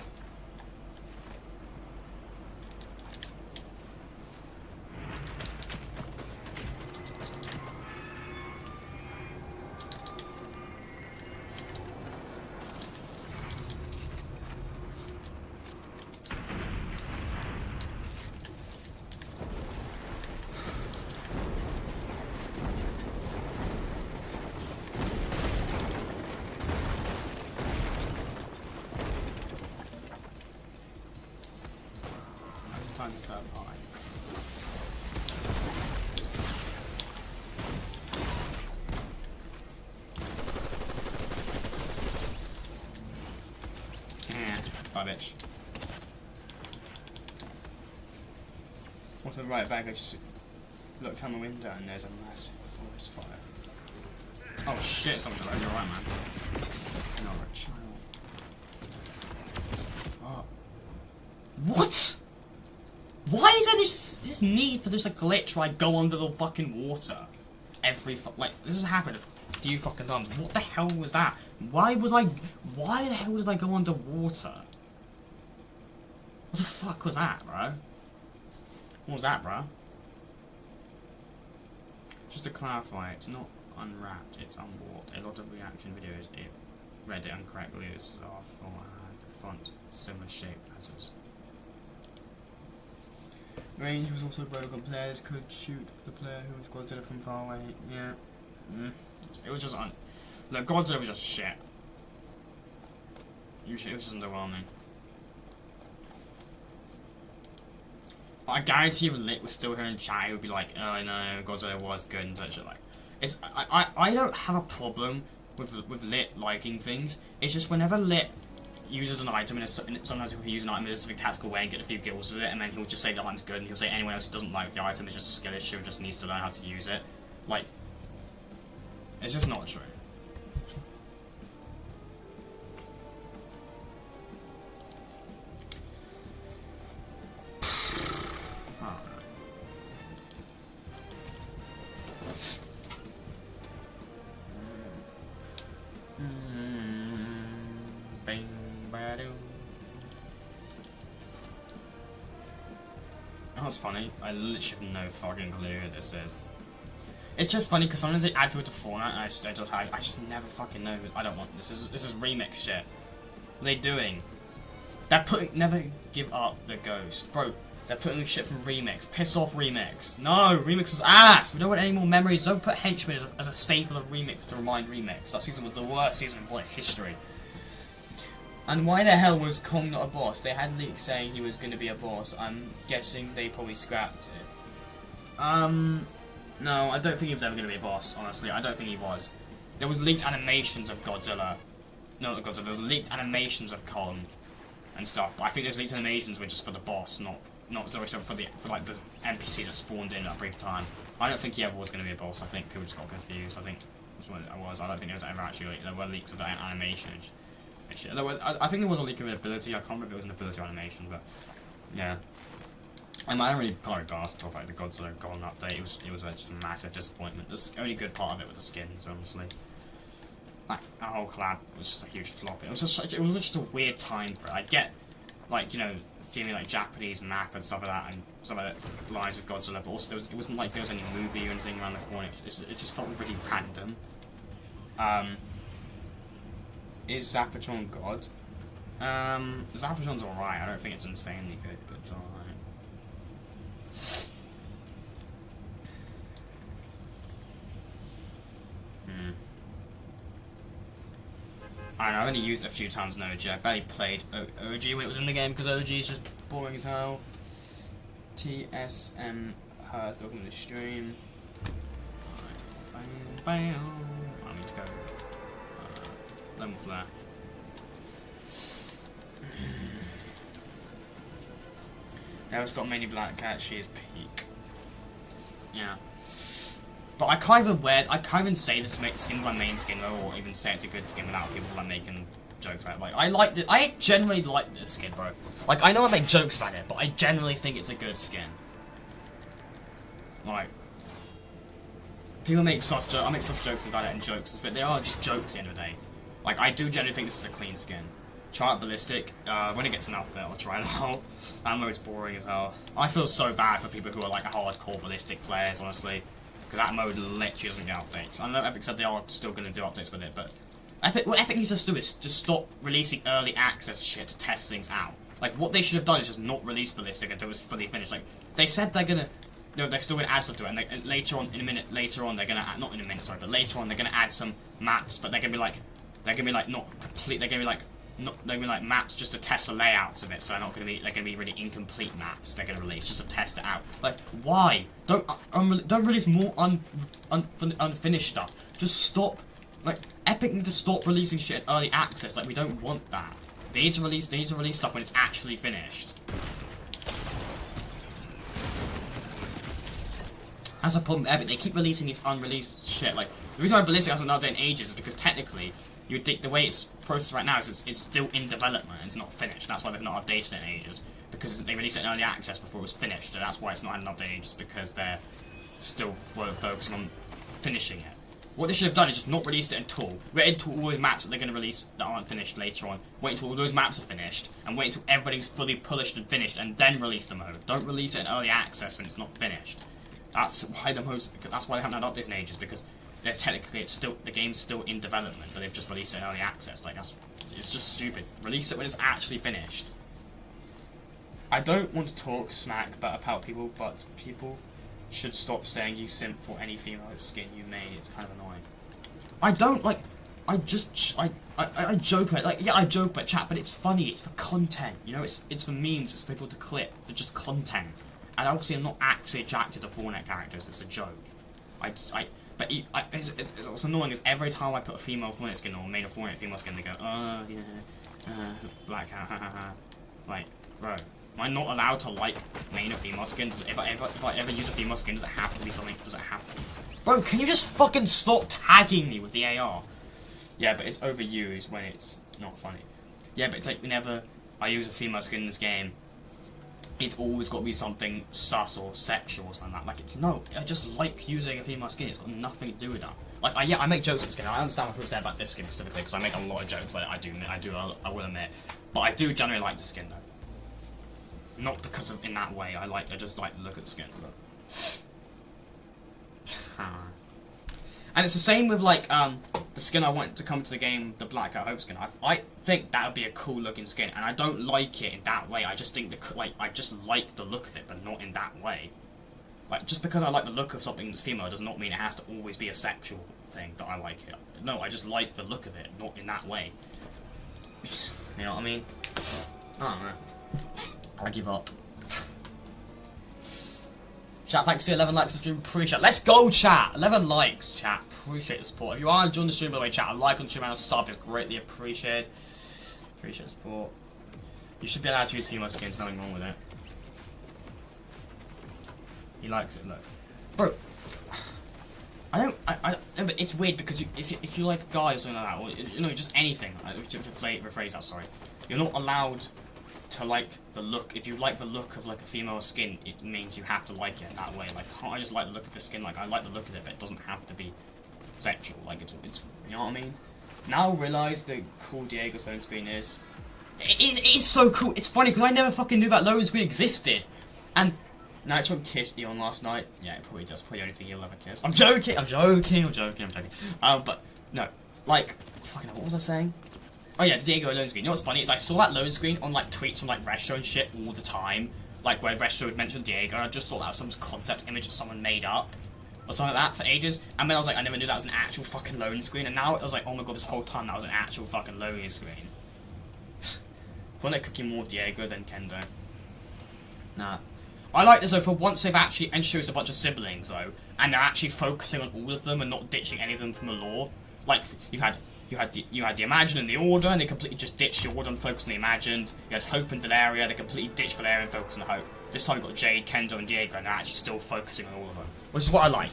Time to turn high. Bye, bitch. What's the right back? I just looked out my window and there's a massive forest fire. Oh shit, something's right. You're right, man. You're a child. Oh. What? Why is there this need for just a glitch where I go under the fucking water? Like, this has happened a few fucking times. What the hell was that? Why the hell did I go underwater? What the fuck was that, bro? What was that, bro? Just to clarify, it's not unwrapped, it's unwarped. A lot of reaction videos, it read it incorrectly, it's off, or had the font similar shape letters. Range was also broken. Players could shoot the player who was Godzilla from far away. Yeah. It was just look, Godzilla was just shit. It was just underwhelming. But I guarantee you, Lit was still here in chat. He would be like, "Oh no, Godzilla was good," and such. Like, it's I don't have a problem with Lit liking things. It's just whenever Lit uses an item, and sometimes he'll use an item in a specific tactical way and get a few kills with it, and then he'll just say the item's good, and he'll say anyone else who doesn't like the item is just a skill issue and just needs to learn how to use it. Like, it's just not true. That's funny. I literally have no fucking clue who this is. It's just funny because sometimes they add people to Fortnite and I just never fucking know. I don't want this. This is remix shit. What are they doing? They're putting never give up the ghost, bro. They're putting shit from remix. Piss off remix. No, remix was ass. We don't want any more memories. Don't put henchmen as a staple of remix to remind remix. That season was the worst season in Fortnite history. And why the hell was Kong not a boss? They had leaks saying he was going to be a boss. I'm guessing they probably scrapped it. No, I don't think he was ever going to be a boss, honestly. I don't think he was. There was leaked animations of Godzilla. No, not Godzilla. There was leaked animations of Kong and stuff. But I think those leaked animations were just for the boss, not for like the NPC that spawned in at a brief time. I don't think he ever was going to be a boss. I think people just got confused. I think that's what it was. I don't think there was ever actually there were leaks of that animation. I think there was a leak of an ability. I can't remember if it was an ability or animation, but yeah. I don't really can't regards to talk about the Godzilla Golden update. It was just a massive disappointment. The only good part of it was the skins, honestly. That whole collab was just a huge flop. It was just a weird time for it. I get, like, you know, feeling like Japanese map and stuff like that, and some of it lies with Godzilla, but also it wasn't like there was any movie or anything around the corner. It just felt really random. Is Zapatron God? Zapatron's alright. I don't think it's insanely good, but it's alright. I know, I've only used it a few times in OG. I barely played OG when it was in the game because OG is just boring as hell. TSM Heard, welcome to the stream. I need to go. Lemon Flare. Now it's got mainly Black Cat, she is peak. Yeah. But I can't even say this skin's my main skin though, or even say it's a good skin without people like making jokes about it. Like, I genuinely like this skin, bro. Like, I know I make jokes about it, but I genuinely think it's a good skin. Like, people make such jokes about it and jokes, but they are just jokes at the end of the day. Like, I do genuinely think this is a clean skin. Try out Ballistic. When it gets an outfit, I'll try it out. I know it's boring as hell. I feel so bad for people who are like hardcore Ballistic players, honestly. Because that mode literally doesn't get updates. I know Epic said they are still going to do updates with it, but what Epic needs to do is just stop releasing early access shit to test things out. Like, what they should have done is just not release Ballistic until it was fully finished. Like, they said they're gonna, they're still gonna add stuff to it, and later on, later on, they're gonna add, not in a minute, sorry, but later on, they're gonna add some maps, but they're gonna be like not complete. They're gonna be like maps just to test the layouts of it, so they're gonna be really incomplete maps. They're gonna release just to test it out. Like, why? Don't release more unfinished stuff. Just stop. Like, Epic need to stop releasing shit in early access. Like, we don't want that. They need to release stuff when it's actually finished. That's a problem with Epic. They keep releasing these unreleased shit. Like, the reason why Ballistic hasn't updated in ages is because technically, the way it's processed right now is it's still in development. It's not finished. That's why they've not updated it in ages. Because they released it in early access before it was finished, and that's why it's not had an update in ages, because they're still focusing on finishing it. What they should have done is just not released it until, wait until all those maps that they're going to release that aren't finished later on, wait until all those maps are finished, and wait until everything's fully polished and finished, and then release the mode. Don't release it in early access when it's not finished. That's why they haven't had updates in ages, because there's technically the game's still in development, but they've just released it in early access. Like, it's just stupid. Release it when it's actually finished. I don't want to talk smack about people, but people should stop saying you simp for any female skin you made. It's kind of annoying. I don't like. I joke about it. Like, yeah, I joke about chat, but it's funny. It's for content. You know, it's for memes. It's for people to clip. For just content. And obviously, I'm not actually attracted to Fortnite characters. It's a joke. It's annoying because every time I put a female Fortnite skin or made a Fortnite female skin, they go, oh yeah, black ha ha ha ha. Like, bro. Am I not allowed to like main a female skin? If I ever use a female skin, does it have to be something? Does it have to? Bro, can you just fucking stop tagging me with the AR? Yeah, but it's overused when it's not funny. Yeah, but it's like whenever I use a female skin in this game, it's always got to be something sus or sexual or something like that. Like, it's no, I just like using a female skin. It's got nothing to do with that. Like, I make jokes with skin. I understand what people say about this skin specifically because I make a lot of jokes about it. I will admit, but I do generally like the skin though. Not because of in that way. I just like to look at the skin. And it's the same with like the skin I want to come to the game, the Black Hat Hope skin. I think that would be a cool looking skin, and I don't like it in that way. I just think I just like the look of it, but not in that way. Like, just because I like the look of something that's female does not mean it has to always be a sexual thing that I like it. No, I just like the look of it, not in that way. You know what I mean? I don't know. I give up. Chat, thanks for 11 likes to stream, appreciate it. Let's go, chat! 11 likes, chat. Appreciate the support. If you are enjoying the stream, by the way, chat, a like on the stream and a sub is greatly appreciated. Appreciate the support. You should be allowed to use female skins, nothing wrong with it. He likes it, look. Bro, I but it's weird because if you like a guy or something like that, or, you know, just anything, to rephrase that, sorry. You're not allowed to like the look. If you like the look of like a female skin, it means you have to like it in that way. Like, can't I just like the look of the skin? Like, I like the look of it, but it doesn't have to be sexual. Like, it's you know what I mean? Now I realise the cool Diego's loading screen is. It is so cool. It's funny because I never fucking knew that loading screen existed. And Nitro kissed Eon last night. Yeah, it probably does. Probably the only thing he'll ever kiss. I'm joking. But no, like, fucking hell, what was I saying? Oh yeah, the Diego loading screen. You know what's funny is I saw that loading screen on like tweets from like Retro and shit all the time. Like where Retro would mention Diego, and I just thought that was some concept image that someone made up. Or something like that for ages. And then I was like, I never knew that was an actual fucking loading screen. And now I was like, oh my god, this whole time that was an actual fucking loading screen. Fortnite cooking more of Diego than Kendo. Nah. I like this though, for once they've actually introduced a bunch of siblings though, and they're actually focusing on all of them and not ditching any of them from the lore. Like, you had the Imagine and the Order, and they completely just ditched the Order and focused on the Imagined. You had Hope and Valeria, they completely ditched Valeria and focused on Hope. This time you've got Jade, Kendo, and Diego, and they're actually still focusing on all of them. Which is what I like.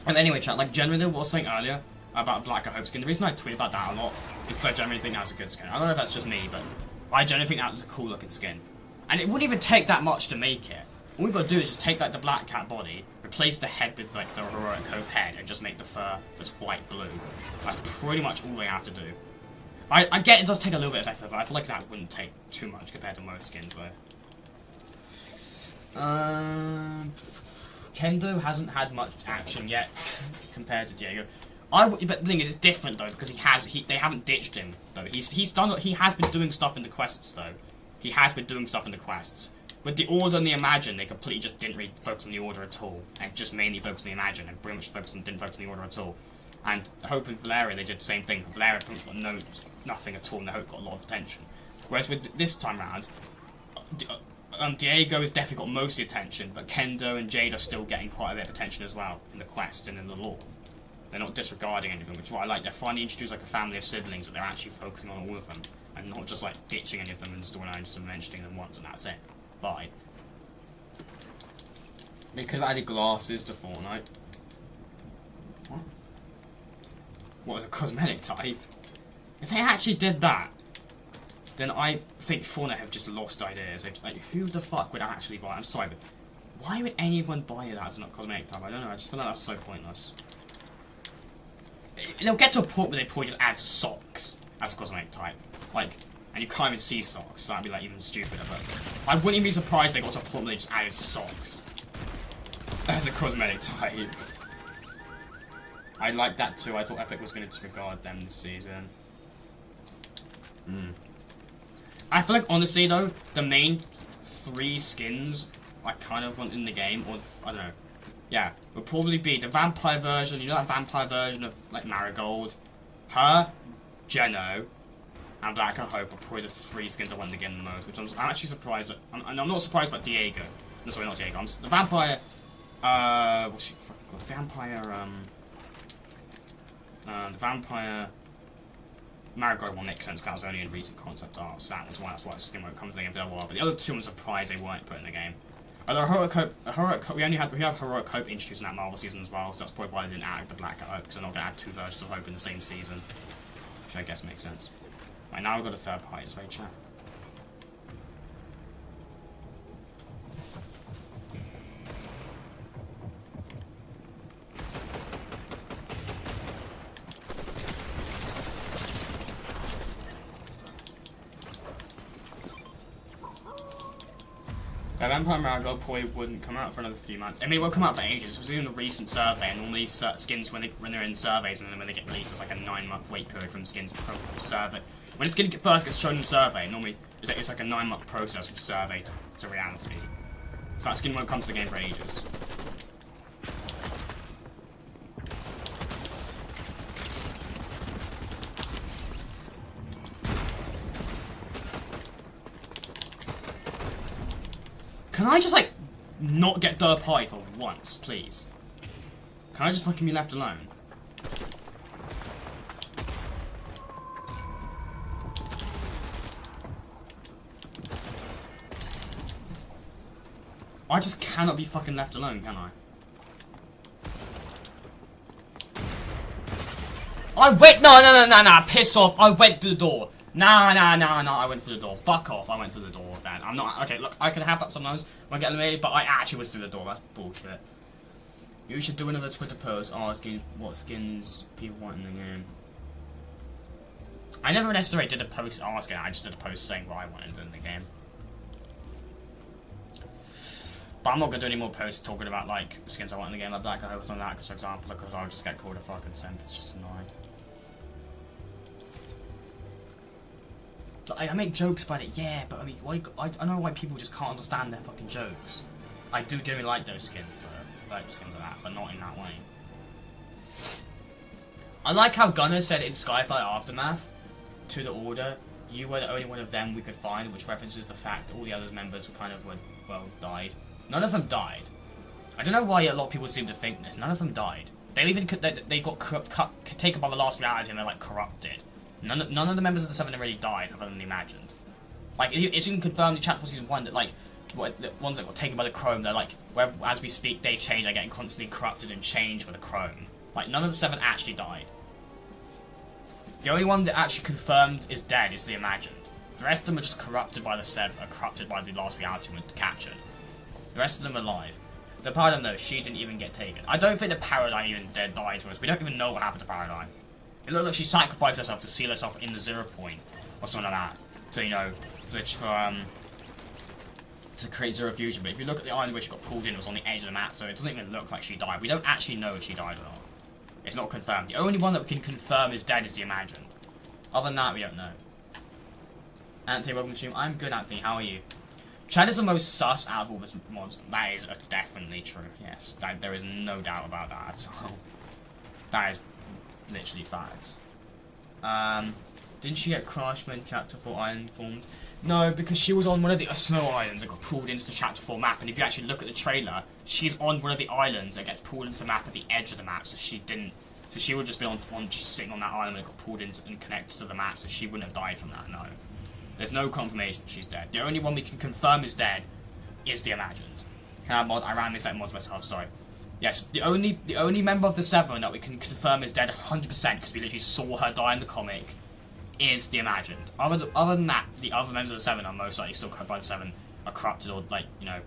And anyway, chat, like, generally, what I was saying earlier, about Black Hope skin. The reason I tweet about that a lot is I generally think that's a good skin. I don't know if that's just me, but I generally think that was a cool looking skin. And it wouldn't even take that much to make it. All we've got to do is just take like the Black Cat body, replace the head with like the Heroic Hope head, and just make the fur this white blue. That's pretty much all they have to do. I get it does take a little bit of effort, but I feel like that wouldn't take too much compared to most skins though. Kendo hasn't had much action yet compared to Diego. But the thing is, it's different though because they haven't ditched him though. He has been doing stuff in the quests though. He has been doing stuff in the quests. With the Order and the Imagine, they completely just didn't really focus on the Order at all, and just mainly focused on the Imagine, and pretty much didn't focus on the Order at all. And Hope and Valeria, they did the same thing. Valeria pretty much got nothing at all, and the Hope got a lot of attention. Whereas with this time round, Diego has definitely got most of the attention, but Kendo and Jade are still getting quite a bit of attention as well in the quests and in the lore. They're not disregarding anything, which is what I like. They're finally introduced like a family of siblings that they're actually focusing on all of them, and not just like ditching any of them in the storyline, just mentioning them once and that's it. Bye. They could have added glasses to Fortnite. What? What was a cosmetic type? If they actually did that, then I think Fortnite have just lost ideas. Like, who the fuck would actually buy it? I'm sorry, but why would anyone buy that as a cosmetic type? I don't know, I just feel like that's so pointless. They'll get to a point where they probably just add socks as a cosmetic type. Like, and you can't even see socks, so that'd be like even stupider, but I wouldn't even be surprised if they got to a point where they just added socks as a cosmetic type. I like that too. I thought Epic was going to disregard them this season. I feel like, honestly though, the main 3 skins I kind of want in the game, or I don't know, yeah, would probably be the vampire version, you know that vampire version of like Marigold, her, Geno, and Black Hope are probably the 3 skins I want in the game the most, which I'm actually surprised at. I'm not surprised about Diego. No, sorry, not Diego. The vampire, what's she fucking called? The vampire Marigold one makes sense because that was only in recent concept art, so that's why the skin won't come to the game for a while. But the other 2 I'm surprised they weren't put in the game. Although Heroic Hope, we have Heroic Hope introduced in that Marvel season as well, so that's probably why they didn't add the Black Hope, because they're not going to add 2 versions of Hope in the same season, which I guess makes sense. Right, now we've got a third party, just wait, chat. Vampire Marigold probably wouldn't come out for another few months. I mean, it won't come out for ages. It was in a recent survey, and normally skins, when they're in surveys and then when they get released, it's like a 9-month wait period from skins survey. When a skin first gets shown in survey, normally it's like a 9-month process from survey to reality. So that skin won't come to the game for ages. Can I just, like, not get third party for once, please? Can I just fucking be left alone? I just cannot be fucking left alone, can I? No, piss off, I went through the door. No, I went through the door. Fuck off, I went through the door, Dan. I'm not, okay, look, I can have that sometimes when I get eliminated, but I actually was through the door, that's bullshit. You should do another Twitter post asking what skins people want in the game. I never necessarily did a post asking, I just did a post saying what I wanted in the game. But I'm not gonna do any more posts talking about, like, skins I want in the game, like Black Hope or something like that, for example, because I'll just get called a fucking simp, it's just annoying. I make jokes about it, yeah, but I mean, I know why people just can't understand their fucking jokes. I do genuinely like those skins, though. Like skins like that, but not in that way. I like how Gunner said in Skyfire Aftermath to the Order, you were the only one of them we could find, which references the fact all the other members kind of died. None of them died. I don't know why a lot of people seem to think this. None of them died. They got taken by the last reality and they're like corrupted. None of the members of the 7 really died, other than imagined. Like, it's even confirmed in Chat for Season 1 that, like, the ones that got taken by the Chrome, they're like, as we speak, they change, they're getting constantly corrupted and changed with the Chrome. Like, none of the 7 actually died. The only one that actually confirmed is dead is the Imagined. The rest of them are just corrupted by the corrupted by the last reality when captured. The rest of them are alive. The Paradigm, though, she didn't even get taken. I don't think the Paradigm even died to us. We don't even know what happened to Paradigm. It looked like she sacrificed herself to seal herself in the 0 point, or something like that. So, you know, to create zero fusion. But if you look at the island where she got pulled in, it was on the edge of the map, so it doesn't even look like she died. We don't actually know if she died or not. It's not confirmed. The only one that we can confirm is dead is the Imagined. Other than that, we don't know. Anthony, welcome to the stream. I'm good, Anthony. How are you? Chad is the most sus out of all the mods. That is definitely true. Yes, there is no doubt about that at all. That is literally facts. Didn't she get crushed when Chapter 4 Island formed? No, because she was on one of the snow islands that got pulled into the Chapter 4 map, and if you actually look at the trailer, she's on one of the islands that gets pulled into the map at the edge of the map, so she didn't. So she would just be on just sitting on that island when it got pulled into and connected to the map, so she wouldn't have died from that, no. There's no confirmation she's dead. The only one we can confirm is dead is the Imagined. Can I mod? I ran this like mods myself, sorry. Yes, the only member of the 7 that we can confirm is dead 100% because we literally saw her die in the comic is the Imagined. Other than that, the other members of the 7 are most likely still cut by the 7, are corrupted or like, you know,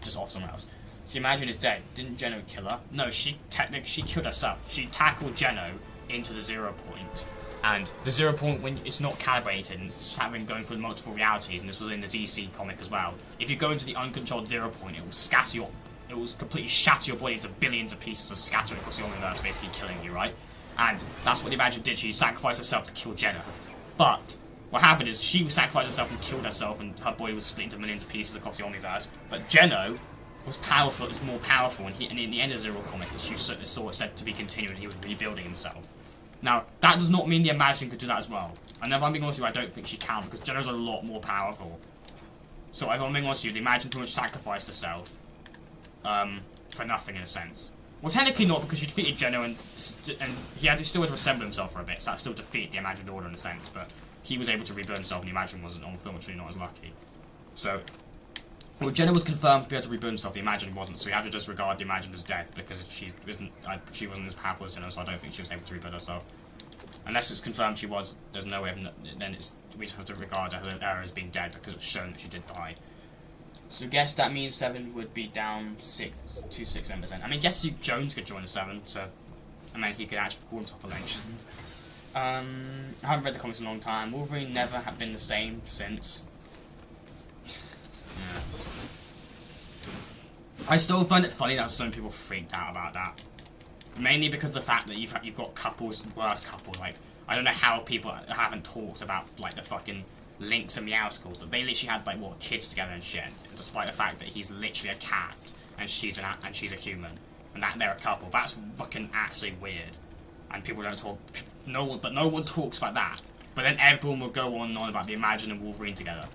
just off somewhere else. So the Imagined is dead. Didn't Geno kill her? No, she killed herself. She tackled Geno into the 0 point. And the 0 point, when it's not calibrated and it's going through multiple realities, and this was in the DC comic as well, if you go into the uncontrolled 0 point, it will scatter your, it will completely shatter your body into billions of pieces of scattering across the universe, basically killing you, right? And that's what the Imagined did. She sacrificed herself to kill Geno. But what happened is she sacrificed herself and killed herself, and her body was split into millions of pieces across the universe. But Geno was powerful, is more powerful, and in the end of Zero comic, she saw it said to be continued, and he was rebuilding himself. Now, that does not mean the Imagined could do that as well. And if I'm being honest with you, I don't think she can, because Geno's a lot more powerful. So if I'm being honest with you, the Imagined pretty much sacrificed herself for nothing, in a sense. Well, technically not, because she defeated Geno, and he still had to assemble himself for a bit, so that still defeated the Imagined Order in a sense, but he was able to rebuild himself, and the Imagined wasn't. Unfortunately, not as lucky. So, well, Geno was confirmed to be able to rebuild himself, the Imagined wasn't, so we have to just regard the Imagined as dead, because she wasn't as powerful as Geno, so I don't think she was able to rebuild herself. Unless it's confirmed she was, there's no way of, then we just have to regard her as being dead, because it's shown that she did die. So guess that means 7 would be down 6 members then. I mean, guess Jones could join the 7, so, I mean, he could actually call himself a legend. I haven't read the comics in a long time. Wolverine never have been the same since. Yeah. I still find it funny that some people freaked out about that. Mainly because of the fact that you've got couples, worst couple, like, I don't know how people haven't talked about, like, the fucking Lynx and Meowscles, that they literally had, like, what, kids together and shit, despite the fact that he's literally a cat, and she's a human, and that they're a couple. That's fucking actually weird. And people don't talk, no one talks about that. But then everyone will go on and on about the Imagined and Wolverine together.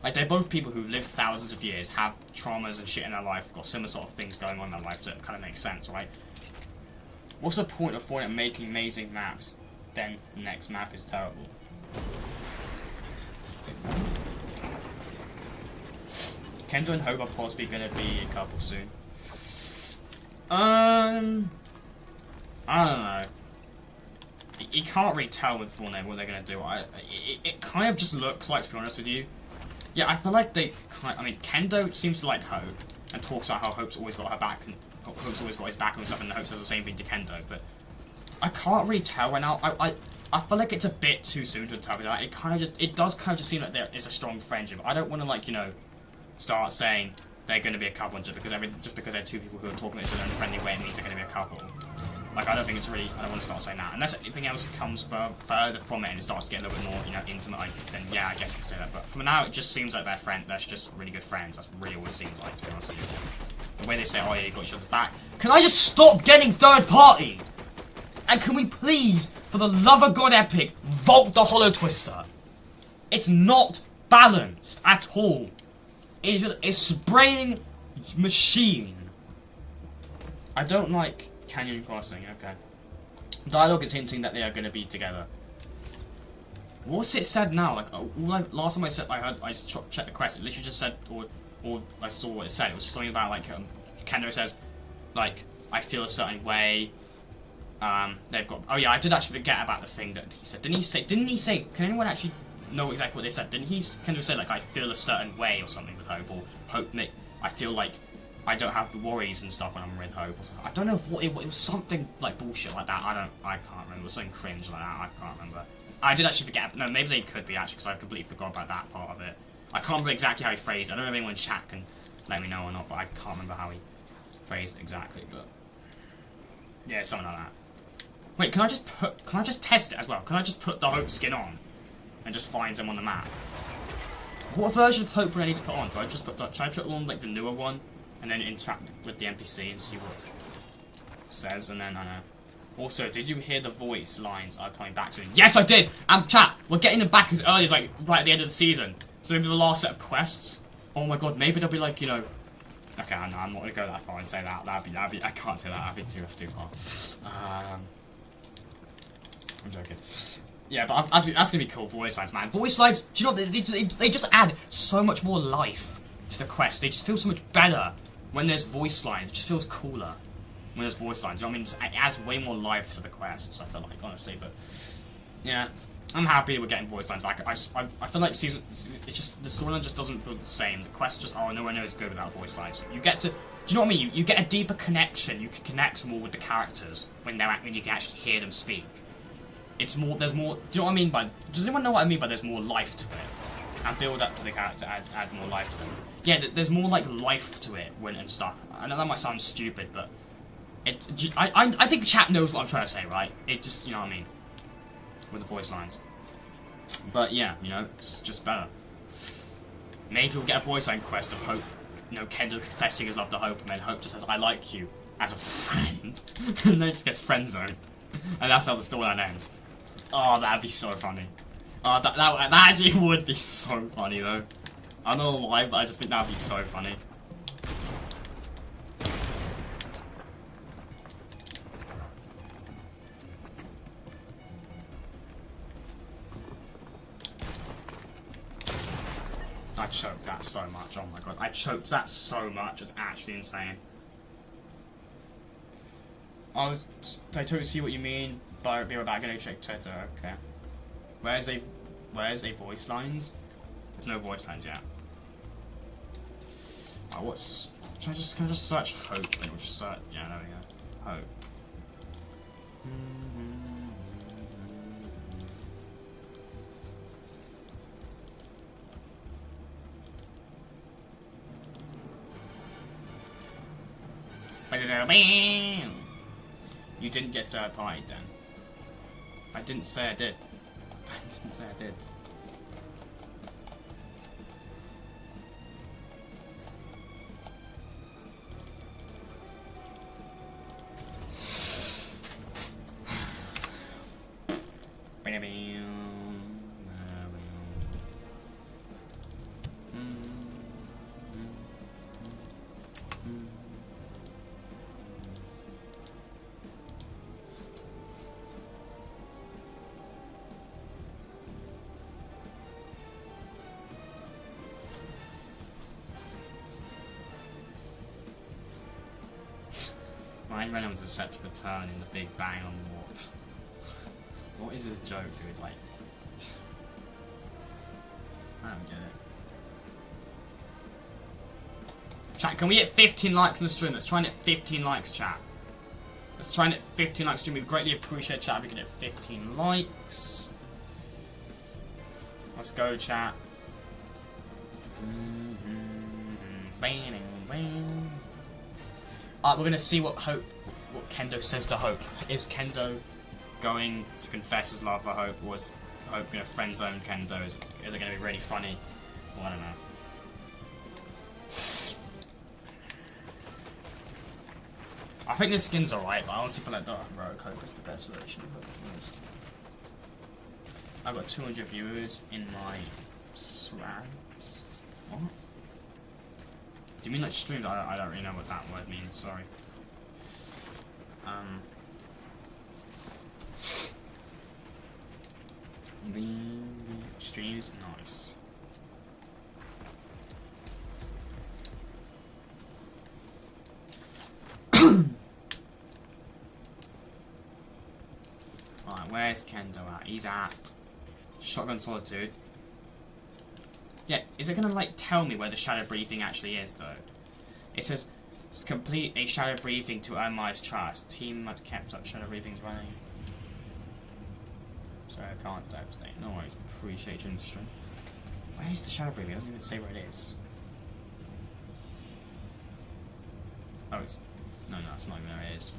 Like, they're both people who've lived thousands of years, have traumas and shit in their life, got similar sort of things going on in their life, so it kind of makes sense, right? What's the point of Fortnite making amazing maps, then the next map is terrible? Kendo and Hope are possibly going to be a couple soon. I don't know. You can't really tell with Fortnite what they're going to do. It kind of just looks like, to be honest with you. Yeah, I feel like they kind of, I mean, Kendo seems to like Hope, and talks about how Hope's always got her back, and Hope's always got his back and stuff, and Hope says the same thing to Kendo, but I can't really tell right now. I feel like it's a bit too soon to tell, but like, it does kind of just seem like there is a strong friendship. I don't want to, like, you know, start saying they're going to be a couple just because they're two people who are talking to each other in a friendly way, it means they're going to be a couple. Like, I don't think it's really, I don't want to start saying that. Unless anything else comes further from it and it starts getting a little bit more, you know, intimate, then yeah, I guess you could say that. But for now, it just seems like they're just really good friends. That's really what it seems like, to be honest with you. The way they say, oh yeah, you got each other's back. Can I just stop getting third party? And can we please, for the love of God Epic, vault the Hollow Twister? It's not balanced at all. It's just a spraying machine. I don't like Canyon Crossing, okay. Dialogue is hinting that they are going to be together. What's it said now? Like, last time I checked the quest, it literally just said, or I saw what it said. It was just something about, like, Kendo says, like, I feel a certain way. They've got. Oh yeah, I did actually forget about the thing that he said. Didn't he say? Can anyone actually know exactly what they said? Didn't he kind of say like I feel a certain way or something with Hope, or Hope make I feel like I don't have the worries and stuff when I'm with Hope. Or something. I don't know what it was. something like bullshit like that. I can't remember. It was something cringe like that. I can't remember. I did actually forget. No, maybe they could be actually because I completely forgot about that part of it. I can't remember exactly how he phrased it. I don't know if anyone in chat can let me know or not, but I can't remember how he phrased it exactly. But yeah, something like that. Wait, can I just test it as well? Can I just put the Hope skin on and just find them on the map? What version of Hope do I need to put on? Do I just put should I put on like the newer one and then interact with the NPC and see what it says, and then I know. Also, did you hear the voice lines are coming back to me? Yes, I did! And chat, we're getting them back as early as like right at the end of the season. So maybe the last set of quests. Oh my god, maybe they'll be like, you know. Okay, no, I'm not gonna go that far and say that. That'd be I can't say that, that's too far. I'm joking. Yeah, but that's gonna be cool, voice lines, man. Voice lines, do you know what, they just add so much more life to the quest. They just feel so much better when there's voice lines. It just feels cooler when there's voice lines. You know what I mean? It adds way more life to the quests, I feel like, honestly. But yeah, I'm happy we're getting voice lines back. I feel like it's just the storyline just doesn't feel the same. The quest just nowhere near as good without voice lines. You get to, do you know what I mean? You get a deeper connection. You can connect more with the characters when you can actually hear them speak. It's more, there's more, do you know what I mean by, does anyone know what I mean by there's more life to it? And build up to the character, add more life to them. Yeah, there's more like life to it and stuff. I know that might sound stupid, but I think chat knows what I'm trying to say, right? It just, you know what I mean? With the voice lines. But yeah, you know, it's just better. Maybe we'll get a voice line quest of Hope, you know, Kendall confessing his love to Hope, and then Hope just says, I like you as a friend. And then just gets friend zoned. And that's how the storyline ends. Oh, that'd be so funny. Oh, that actually would be so funny though. I don't know why, but I just think that'd be so funny. I choked that so much, oh my god. I choked that so much, it's actually insane. I totally see what you mean. Be right back, gonna check Twitter, okay. Where's a voice lines? There's no voice lines yet. Oh, can I just search Hope and we'll just search, yeah, there we go. Hope. You didn't get third party then. I didn't say I did. I didn't say I did. Ryan Reynolds is set to return in The Big Bang on Warps. What is this joke, dude? Like, I don't get it. Chat, can we hit 15 likes on the stream? Let's try and hit 15 likes, chat. Let's try and hit 15 likes stream. We greatly appreciate chat if we can hit 15 likes. Let's go, chat. We're gonna see what Kendo says to Hope. Is Kendo going to confess his love for Hope, or is Hope gonna friend zone Kendo? Is it gonna be really funny? Well, I don't know. I think this skin's alright, but I honestly feel like the Heroic Hope is the best version of it. I've got 200 viewers in my SRAMs. What? Do you mean like streamed? I don't really know what that word means, sorry. The streams, nice. Where's Kendo at? He's at Shotgun Solitude. Yeah, is it gonna like tell me where the shadow breathing actually is though? It says complete a shadow breathing to earn my trust. Team that kept up shadow breathings running. Sorry, I can't devastate. No worries, appreciate your industry. Where's the shadow breathing? It doesn't even say where it is. Oh, it's no, it's not even where it is.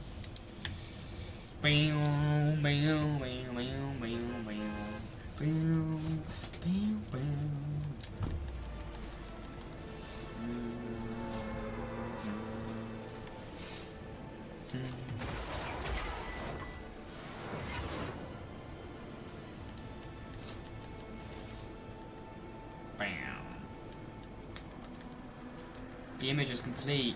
The image is complete.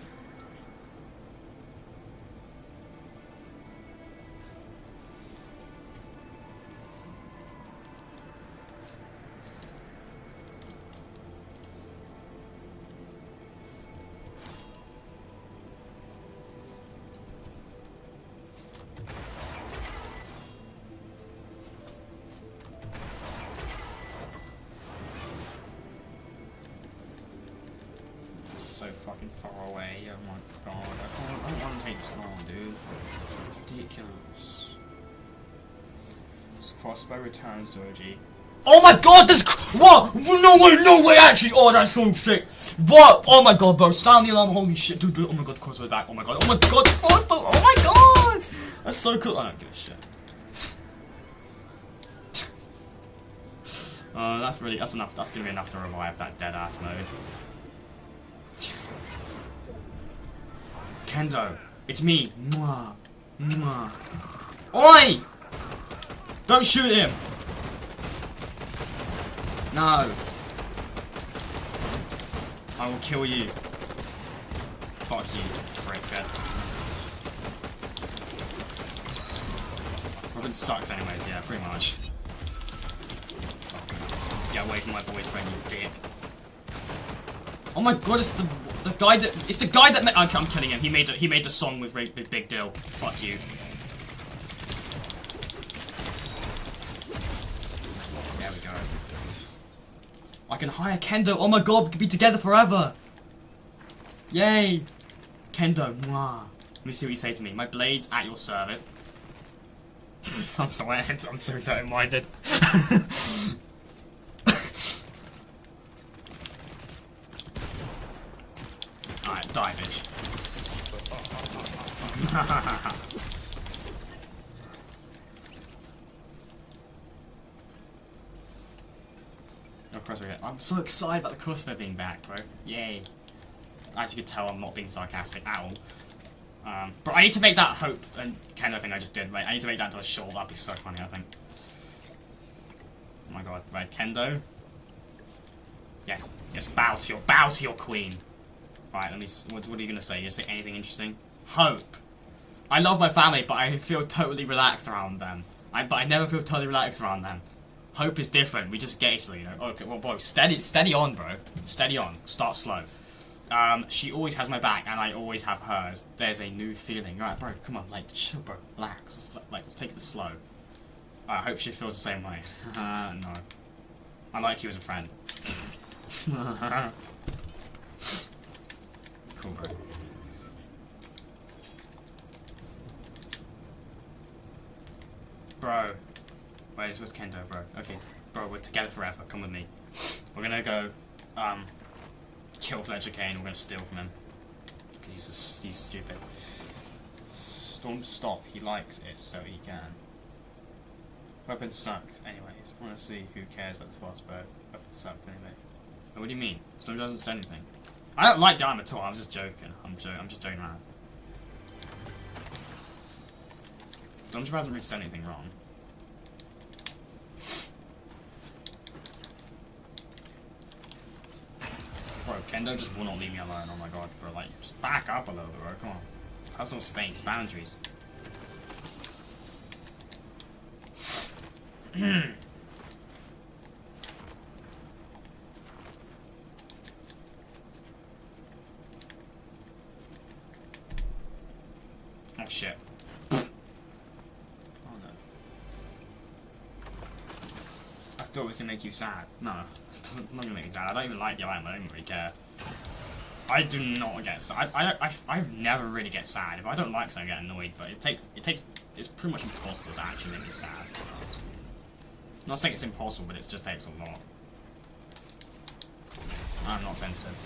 So fucking far away, oh my god, I don't want to take this long, dude. It's ridiculous. This crossbow returns, Doji. Oh my god, this what? No way, actually, oh, that's so sick. What? Oh my god, bro, sound the alarm, holy shit, dude, oh my god, crossbow back, oh my god, crossbow, oh my god! That's so cool, I don't give a shit. That's enough, that's gonna be enough to revive that dead ass mode. Kendo, it's me. Mwah. Mwah. Oi! Don't shoot him! No. I will kill you. Fuck you, prickhead. Robin sucks anyways, yeah, pretty much. Get away from my boyfriend, you dick. Oh my god, it's the guy that made. Okay, I'm kidding him. He made the song with Big Deal. Fuck you. There we go. I can hire Kendo. Oh my god, we could be together forever. Yay, Kendo. Mwah. Let me see what you say to me. My blade's at your service. I'm sorry, I'm so dirty-minded. Alright, die, bitch. No crossbow yet. I'm so excited about the crossbow being back, bro. Yay. As you can tell, I'm not being sarcastic at all. But I need to make that Hope and Kendo thing I just did, right? I need to make that into a short. That'd be so funny, I think. Oh my god, right, Kendo. Yes, bow to your queen. Right, let me. What are you gonna say? You gonna say anything interesting? Hope. I love my family, but I feel totally relaxed around them. But I never feel totally relaxed around them. Hope is different. We just get each other, you know. Okay, well, bro, steady on, bro. Steady on. Start slow. She always has my back, and I always have hers. There's a new feeling. Right, bro, come on, like, chill, bro, relax. Let's take it slow. I hope she feels the same way. No. I like you as a friend. Cool, bro. Bro. Where's Kendo, bro? Okay, bro, we're together forever. Come with me. We're gonna go, kill Fletcher Kane. We're gonna steal from him. He's stupid. Storm, stop. He likes it, so he can. Weapon sucks. Anyways, I wanna see who cares about this crossbow. Weapon sucked anyway. Oh, what do you mean? Storm doesn't say anything. I don't like Dime at all. I'm just joking. I'm just joking around. Storm hasn't really said anything wrong. Bro, Kendo just will not leave me alone. Oh my god, bro, like, just back up a little bit, bro. Come on. Personal space, boundaries. Oh shit. Oh no. thought it was gonna make you sad. No, it's not gonna make me sad. I don't even like the item. I don't really care. I do not get sad. I never really get sad. If I don't like something, I get annoyed. But it's pretty much impossible to actually make me sad. I'm not saying it's impossible, but it just takes a lot. I'm not sensitive.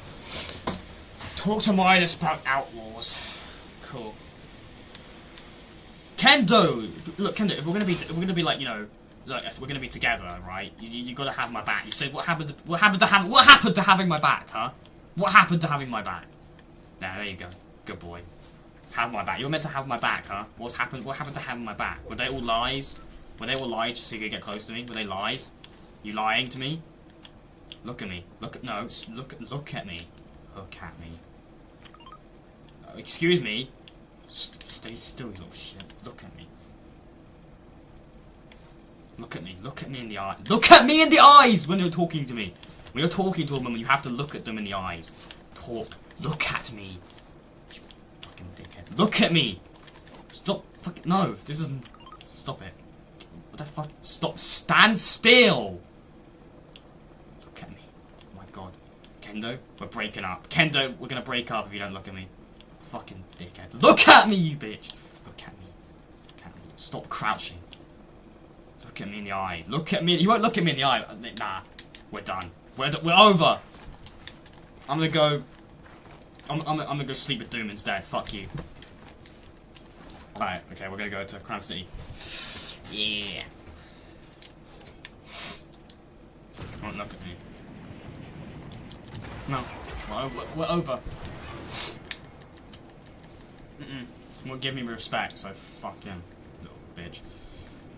Talk to Midas about outlaws. Cool. Kendo! Look, Kendo, if we're gonna be like, you know, look, if we're gonna be together, right? You gotta have my back. You said what happened to having my back, huh? What happened to having my back? There you go. Good boy. Have my back. You were meant to have my back, huh? What happened to having my back? Were they all lies? Were they all lies just so you could get close to me? Were they lies? You lying to me? Look at me. Look at me. Look at me. Excuse me. Stay still, you little shit. Look at me. Look at me. Look at me in the eye. Look at me in the eyes when you're talking to me. When you're talking to a woman, you have to look at them in the eyes. Talk. Look at me. You fucking dickhead. Look at me. Stop. No. This isn't. Stop it. What the fuck? Stop. Stand still. Look at me. Oh my god. Kendo, we're breaking up. Kendo, we're gonna break up if you don't look at me. Fucking dickhead. Look at me, you bitch. Look at me. Look at me. Stop crouching. Look at me in the eye. Look at me. You won't look at me in the eye. Nah. We're done. We're over. I'm gonna go. I'm gonna go sleep with Doom instead. Fuck you. Alright, okay, we're gonna go to Crown City. Yeah. Don't look at me. No. We're over. Won't give me respect, so fuck him, little bitch.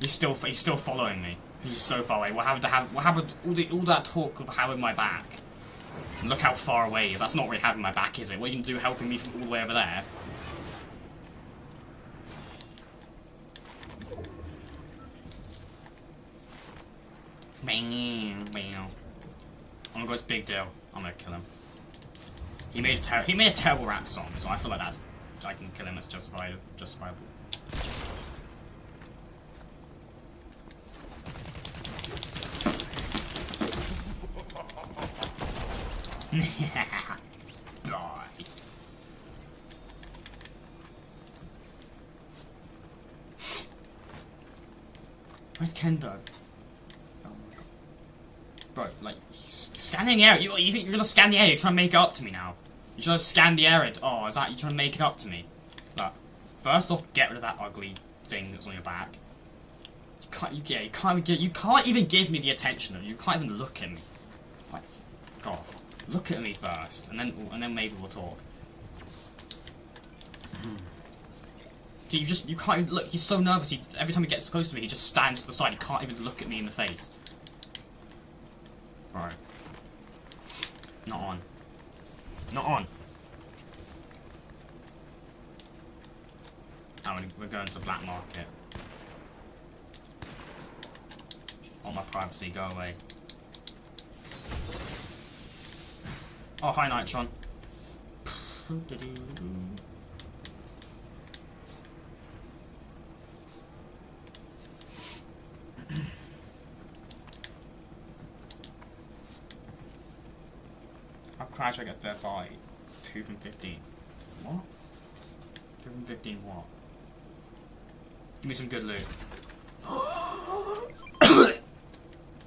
He's still following me. He's so far away. What happened? All that talk of having my back. And look how far away he is. That's not really having my back, is it? What you can do helping me from all the way over there? I'm gonna go. It's Big Deal. I'm gonna kill him. He made a terrible rap song, so I feel like I can kill him. It's justifiable. Die. Where's Kendo? Oh my god. Bro, like, he's scanning the area. You think you're gonna scan the area? You're trying to make it up to me now. You're trying to scan the area. Oh, is that you trying to make it up to me? Look, first off, get rid of that ugly thing that's on your back. You can't even give me the attention. You can't even look at me. Like, God. Look at me first, and then maybe we'll talk. You can't even look. He's so nervous. Every time he gets close to me, he just stands to the side. He can't even look at me in the face. Right. Not on. Not on. Oh, we're going to black market. On my privacy, go away. Oh, hi, Nitron. How crash I get fair fight? 2 from 15. What? 2 from 15 what? Give me some good loot.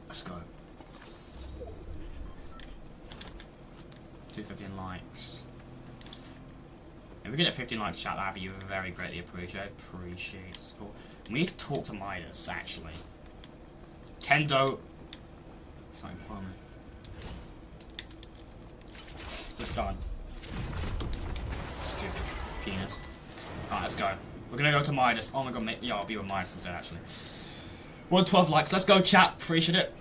Let's go. 215 likes. If we get 15 likes, chat, that'd be very greatly appreciated. Appreciate the support. We need to talk to Midas, actually. Kendo. It's not fun. We're done. Stupid penis. Alright, let's go. We're gonna go to Midas. Oh my god, yeah, I'll be with Midas instead, actually. 112 likes. Let's go, chat. Appreciate it.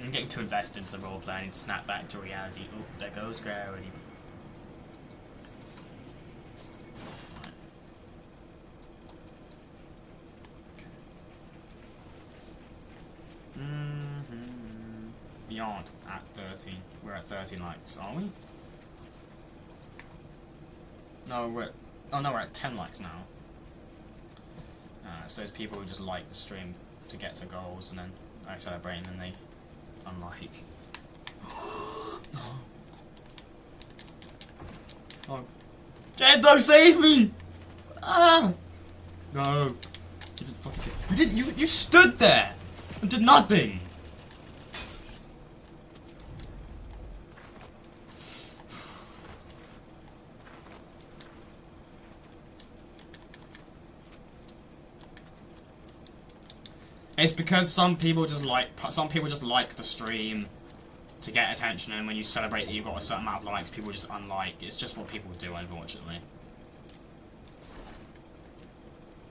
I'm getting too invested into the roleplay. I need to snap back to reality. Oh, there goes gravity. We aren't at 13. We're at 13 likes, aren't we? No, we're at 10 likes now. that's those people who just like the stream to get to goals and then like celebrate and then they unlike. No. Oh. Gendo, save me! Ah! No. You didn't fucking say. You didn't. You stood there and did nothing. It's because some people just like the stream to get attention, and when you celebrate that you've got a certain amount of likes, people just unlike. It's just what people do, unfortunately.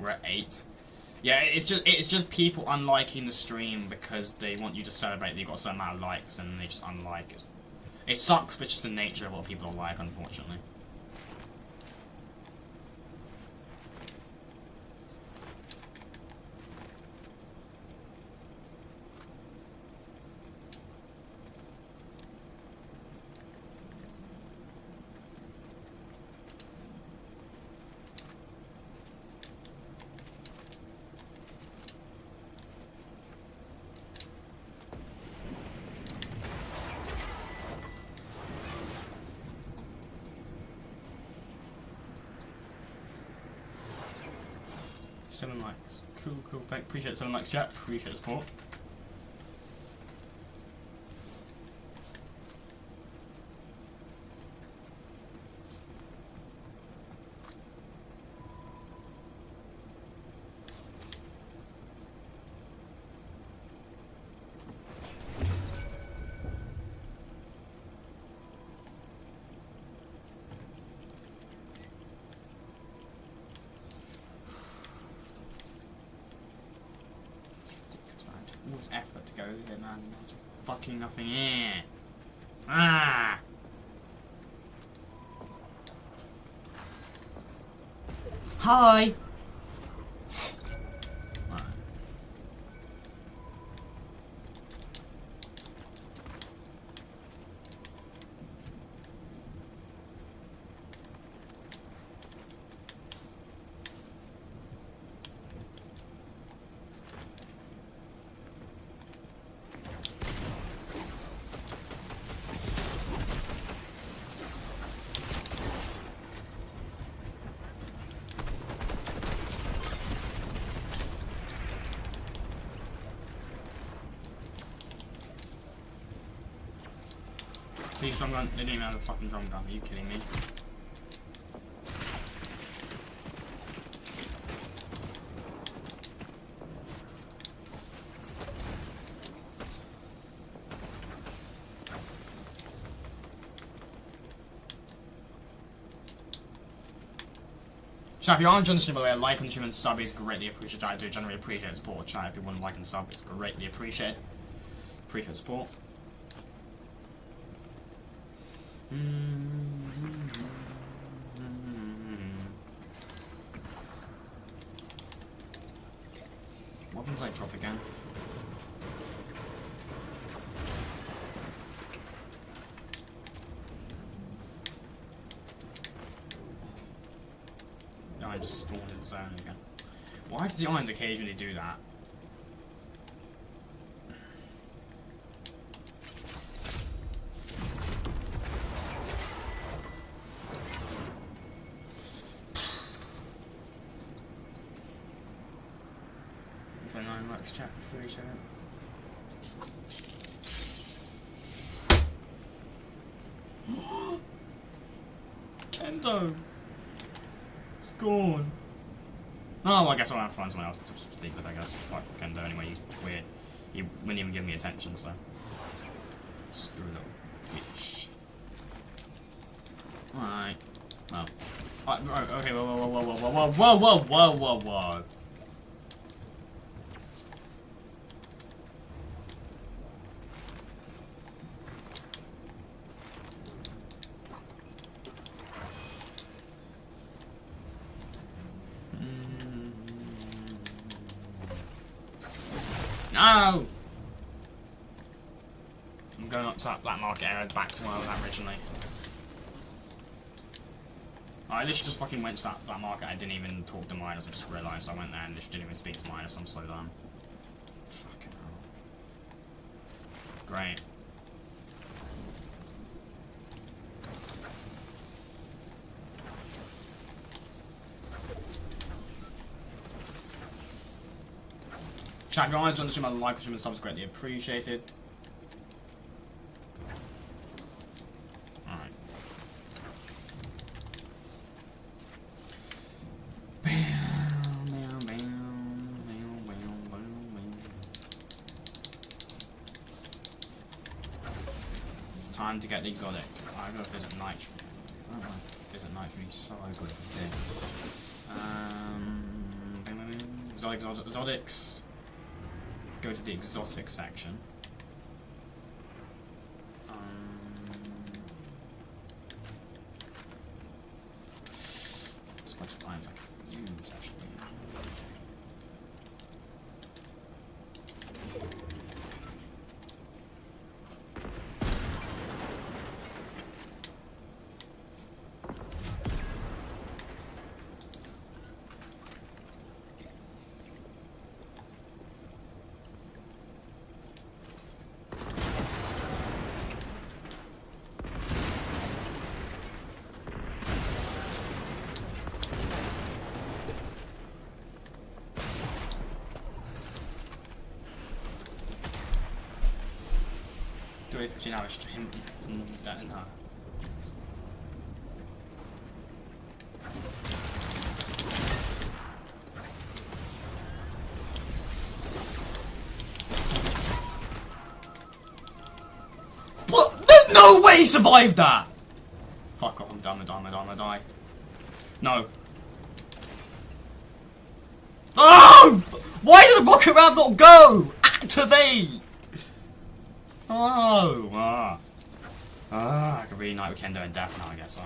We're at 8. Yeah, it's just people unliking the stream because they want you to celebrate that you've got a certain amount of likes, and they just unlike it. It sucks, but it's just the nature of what people are like, unfortunately. Seven likes. Cool. Appreciate 7 likes, chat. Appreciate the support. All this effort to go here, man. Fucking nothing here. Ah! Hi! Please, drum gun. They didn't even have a fucking drum gun. Are you kidding me? Chat, if you are enjoying the stream, by the way, a like on the stream and sub is greatly appreciated. I do generally appreciate support. Chat, if you want to like and sub, it's greatly appreciated. Appreciate support. What happens if I drop again? No, I just spawned in zone again. Why does the irons occasionally do that? So 9 likes, chat, appreciate it. Endo! It's gone. Oh, I guess I'll have to find someone else to sleep with, I guess. Fuck Endo anyway, he's weird. He wouldn't even give me attention, so. Screw little bitch. Alright. Oh. Okay, whoa. No! I'm going up to that black market area back to where I was at originally. I literally just fucking went to that market. I didn't even talk to miners. I just realised I went there and literally didn't even speak to miners. I'm so dumb. Fucking hell. Great. Chat, if you want to join the stream, I'd like to and subs greatly appreciated. Alright. It's time to get the exotic. I'm gonna visit Nitro. I don't want to visit Nitro, he's so ugly. Okay. Exotics. Let's go to the exotic section. There's a bunch of items I can use, actually. Do it 15 hours to him that in her. What? There's no way he survived that! Fuck off, I'm gonna die. No. Oh! Why did the rocket ramp not go? Activate! Oh! I can reunite with Kendo and Death now, I guess.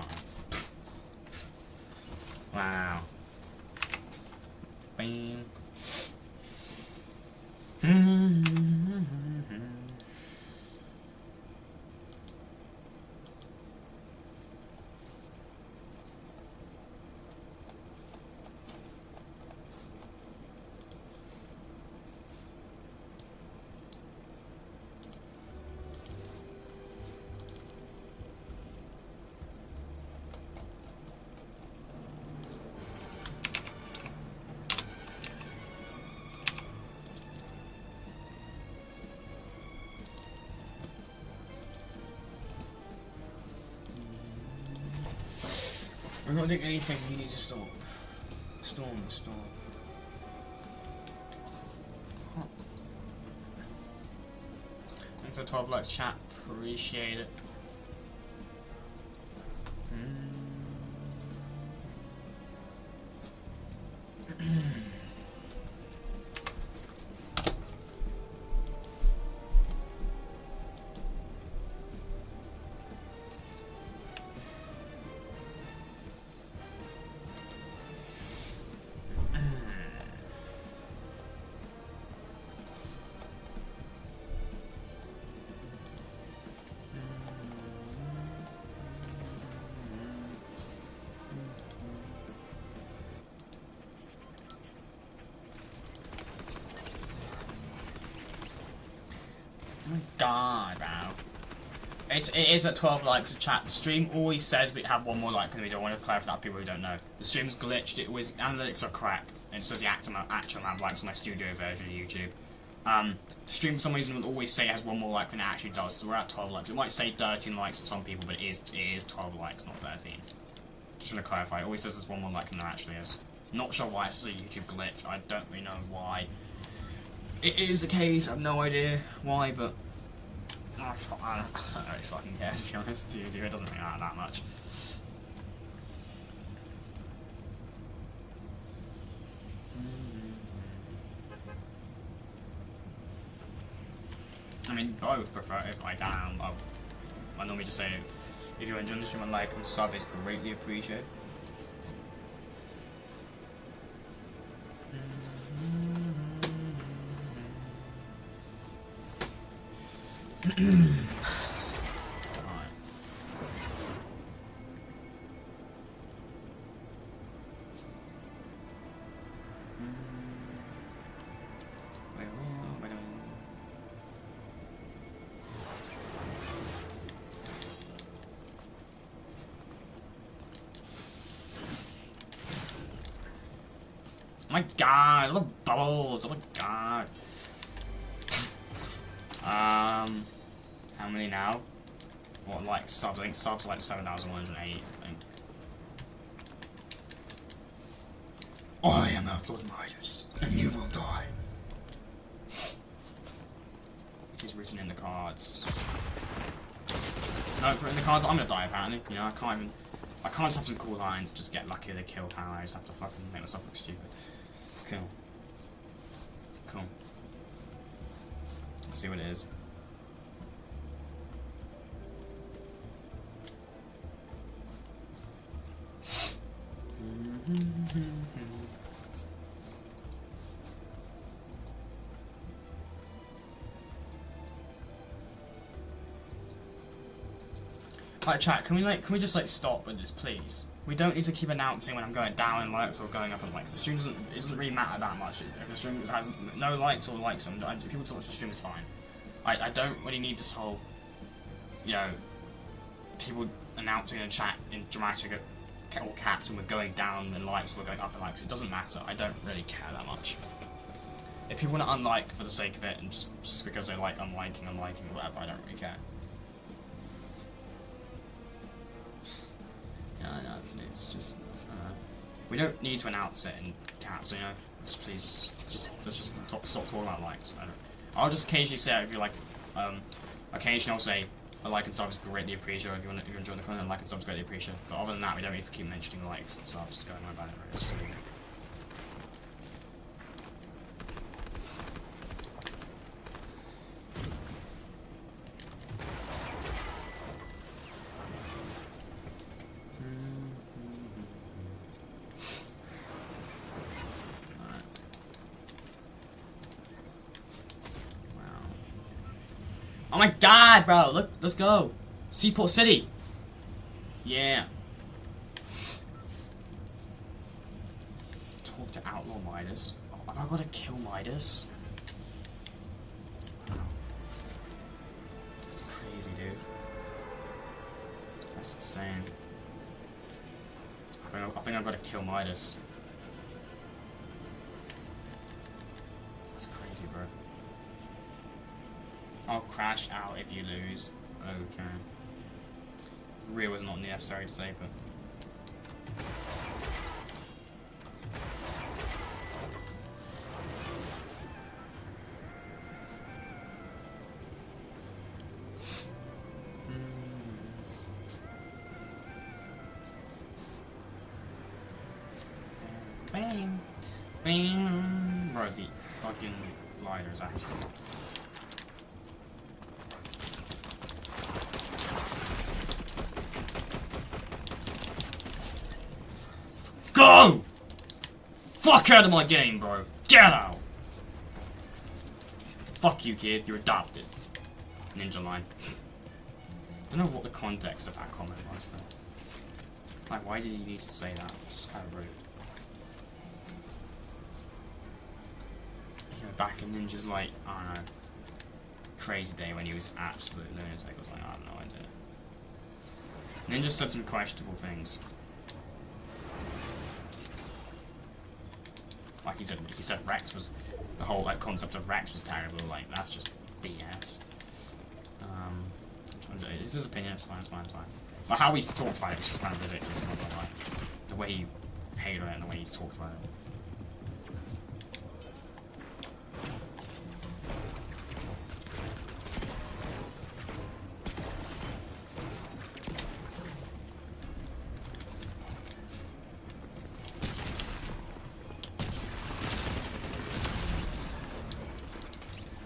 Wow. Bing. We're not doing anything, you need to stop. Storm. Huh. Thanks for 12 likes, chat. Appreciate it. God, wow. It is at 12 likes a chat. The stream always says we have one more like than we don't want to clarify that for people who don't know. The stream's glitched, it was analytics are correct. And it says the actual amount of likes on my studio version of YouTube. The stream for some reason will always say it has one more like than it actually does, so we're at 12 likes. It might say 13 likes for some people, but it is 12 likes, not 13. Just want to clarify, it always says there's one more like than there actually is. Not sure why it's a YouTube glitch, I don't really know why. It is the case, I have no idea why, but I don't really fucking care, to be honest, dude. It doesn't really matter that much. I mean, both prefer if I can. I normally just say, if you're enjoying the stream, a like and sub is greatly appreciated. Oh my god, all the bubbles, oh my god. How many now? What, like, subs? I think subs are like 7,108, I think. I am Outlaw Midas, and you will die. It is written in the cards. No, it's written in the cards, I'm gonna die apparently. You know, I can't just have some cool lines, just get lucky with a kill power, I just have to fucking make myself look stupid. Cool. Cool. Let's see what it is. Alright, chat, can we just like stop with this, please? We don't need to keep announcing when I'm going down in likes or going up in likes. The stream doesn't really matter that much. If the stream has no likes or likes, people to watch the stream is fine. I don't really need this whole, you know, people announcing in the chat in dramatic or caps when we're going down in likes or we're going up in likes. It doesn't matter. I don't really care that much. If people want to unlike for the sake of it and just because they like unliking, or whatever, I don't really care. Yeah, I know, it's just, we don't need to announce it in caps, you know, just please, let's just stop talking about likes. I'll just occasionally say it if you like, occasionally I'll say, a like and sub is greatly appreciated, if you're enjoying the content, like and sub is greatly appreciated, but other than that, we don't need to keep mentioning likes and subs, just going on about it, right? Oh my god, bro! Look, let's go. Seaport City. Yeah. Talk to Outlaw Midas. Oh, have I got to kill Midas? That's crazy, dude. That's insane. I think I've got to kill Midas. That's crazy, bro. I'll crash out if you lose. Okay. Real was not necessary to say, but. Bam! Bam! Bro, the fucking glider is actually. Go! Fuck out of my game, bro. Get out! Fuck you, kid. You're adopted. Ninja line. I don't know what the context of that comment was, though. Like, why did he need to say that? It's kind of rude. You know, back in Ninja's, like, I don't know, crazy day when he was absolute lunatic or something. I have no idea. Ninja said some questionable things. Like he said Rex was, the whole like concept of Rex was terrible, like that's just BS. It's his opinion, it's fine. But how he's talked about it is just kind of ridiculous, I'm not gonna lie. The way he hated it and the way he's talked about it.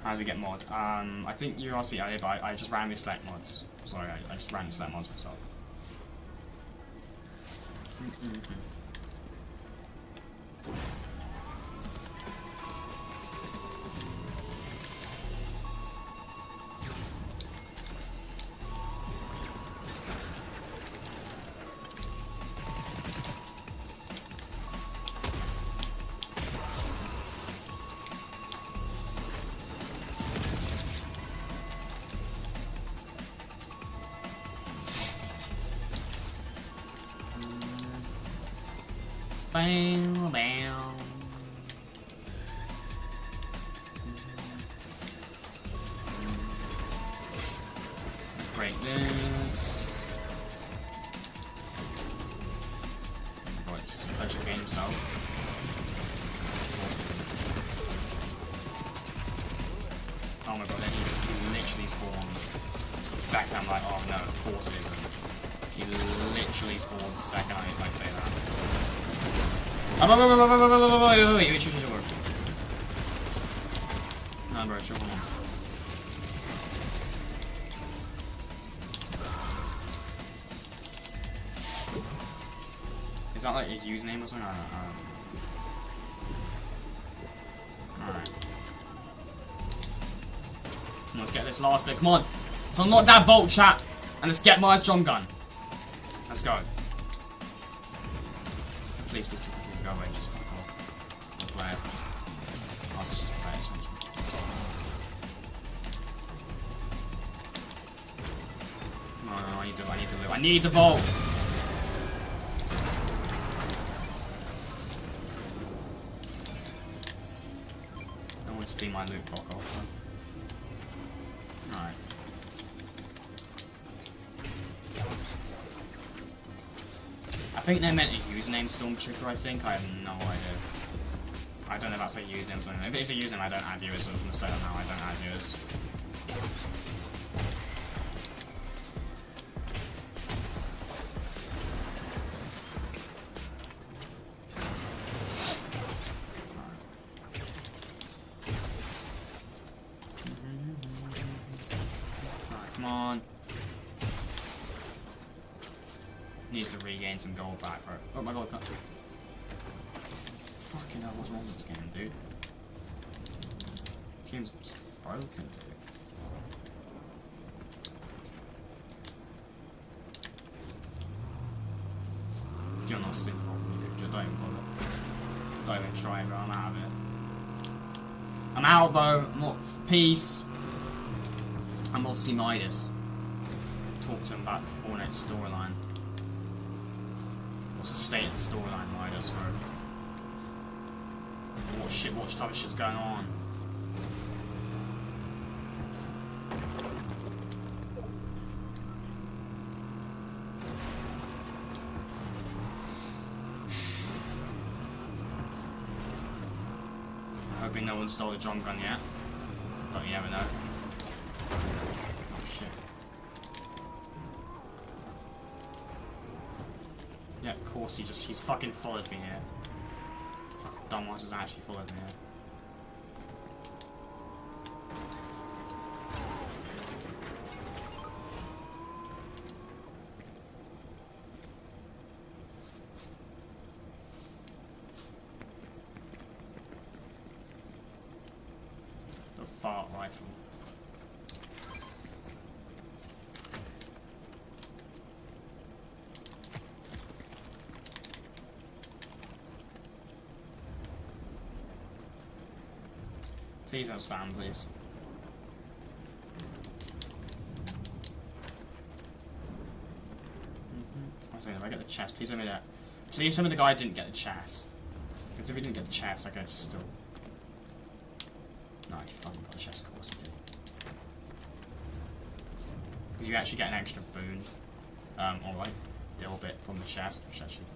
How do we get mod? I think you asked me earlier, but I just randomly select mods. Sorry, I just randomly select mods myself. Bam, bam. break this. Oh my god, it's a pleasure game himself. Oh my god, then he literally spawns. The second I'm like, oh no, of course it isn't. He literally spawns the second I say that. Wait. No, bro, sure, come on. Is that like your username or something? I don't know. Alright. Let's get this last bit. Come on. Let's unlock that vault, chat. And let's get my drum gun. Let's go. Please, go away. Just fuck off. I'll play it. I'll just play it essentially. No, I need to loot. I need the vault. I want to steal my loot. Fuck off. Alright. I think they meant a username Stormtrooper, I think. I have no idea. I don't know if that's a username or something. If it's a username, I don't add viewers. So I'm going to say that now, I don't add viewers. Come on. Needs to regain some gold back, bro. Oh my god, fucking hell, what's wrong with this game, dude? This game's just broken, dude. You're not sitting properly, dude. Don't even bother. Don't even try, bro. I'm out of it. I'm out, bro. Peace. I'm obviously Midas. Talk to him about the Fortnite storyline. What's the state of the storyline, Midas, bro? What type of shit's going on? I'm hoping no one stole the drum gun yet. But you never know. Oh shit. Yeah, of course he's fucking followed me here. Fucking dumbass has actually followed me here. The fart rifle. Please don't spam, please. I was saying, if I get the chest, please tell me that. Please tell me the guy didn't get the chest. Because if he didn't get the chest, I could just still. No, he fucking got the chest, of course he did. Because you actually get an extra boon, or like, deal bit from the chest, which actually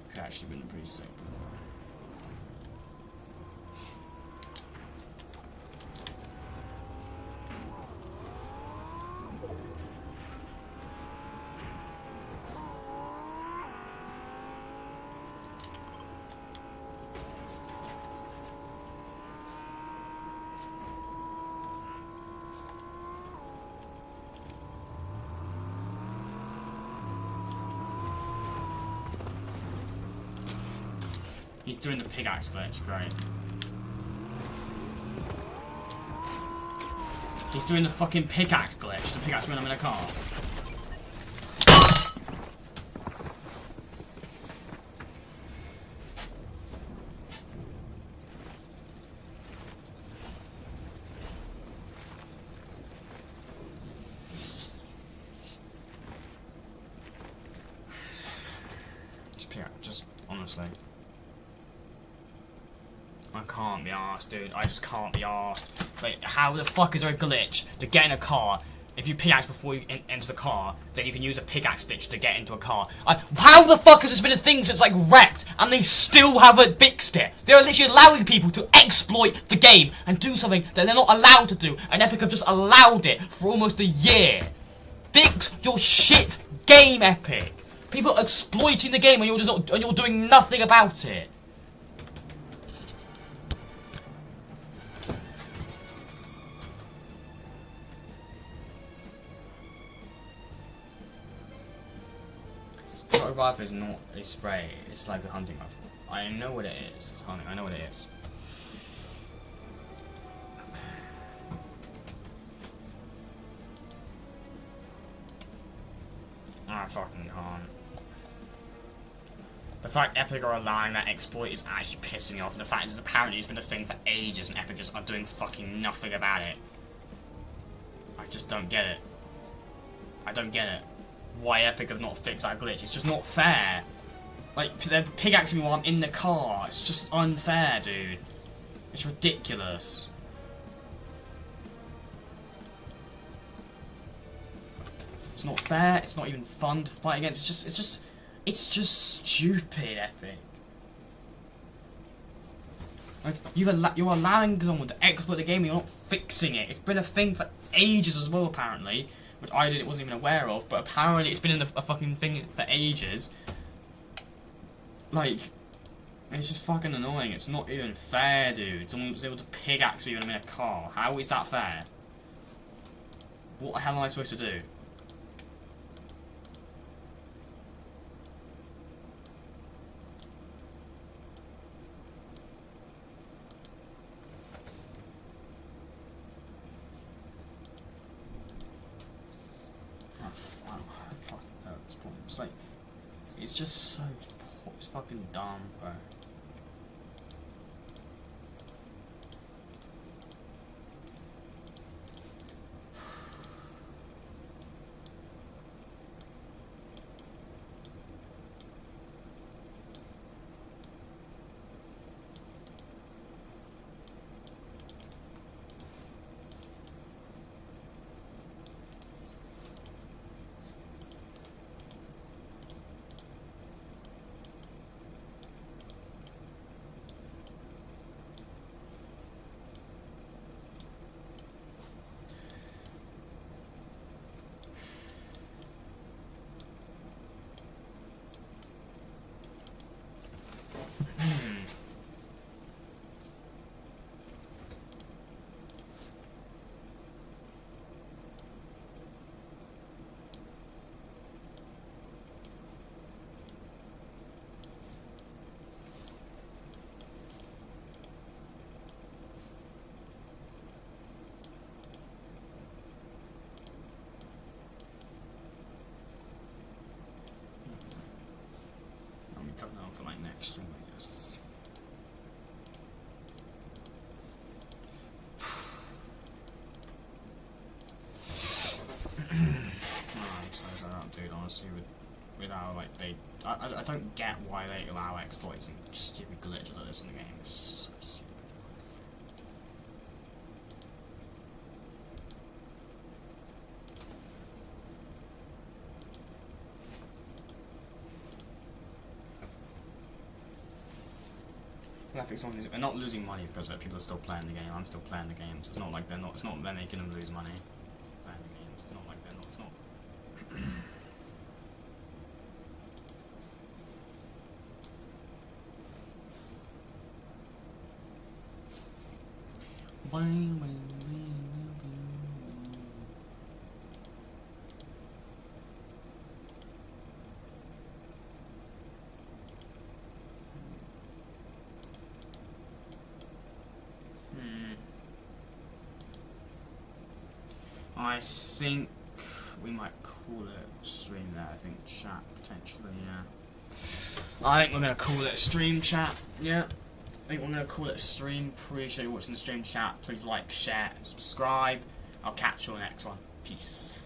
could actually been pretty sick. He's doing the pickaxe glitch, great. He's doing the fucking pickaxe glitch, the pickaxe when I'm in a car. Just honestly. I can't be arsed, dude. I just can't be arsed. Like, how the fuck is there a glitch to get in a car, If you pickaxe before you enter the car, then you can use a pickaxe glitch to get into a car. How the fuck has this been a thing since like wrecked, and they still haven't fixed it? They're literally allowing people to exploit the game and do something that they're not allowed to do, and Epic have just allowed it for almost a year. Fix your shit game, Epic. People are exploiting the game and you're doing nothing about it. A rifle is not a spray, it's like a hunting rifle. I know what it is, it's hunting, I know what it is. I fucking can't. The fact Epic are allowing that exploit is actually pissing me off, and the fact is apparently it's been a thing for ages and Epic just are doing fucking nothing about it. I just don't get it. I don't get it. Why Epic have not fixed that glitch? It's just not fair. Like, they're pickaxing me while I'm in the car. It's just unfair, dude. It's ridiculous. It's not fair. It's not even fun to fight against. It's just stupid, Epic. Like, you're allowing someone to exploit the game and you're not fixing it. It's been a thing for ages as well, apparently. Which I wasn't even aware of, but apparently it's been in a fucking thing for ages. Like, it's just fucking annoying. It's not even fair, dude. Someone was able to pickaxe me when I'm in a car. How is that fair? What the hell am I supposed to do? It's just so, it's fucking dumb, bro. For like next stream, I guess. I'm sorry about that, dude. Honestly, with how like I don't get why they allow exploits and stupid glitches like this in the game. It's just so stupid. They're not losing money because people are still playing the game. I'm still playing the game, so it's not like they're not. It's not they're making them lose money playing the games. It's not like they're not. It's not. I think we might call it stream there. I think chat potentially, yeah. I think we're gonna call it a stream, chat. Yeah. I think we're gonna call it a stream. Appreciate you watching the stream, chat. Please like, share, and subscribe. I'll catch you on the next one. Peace.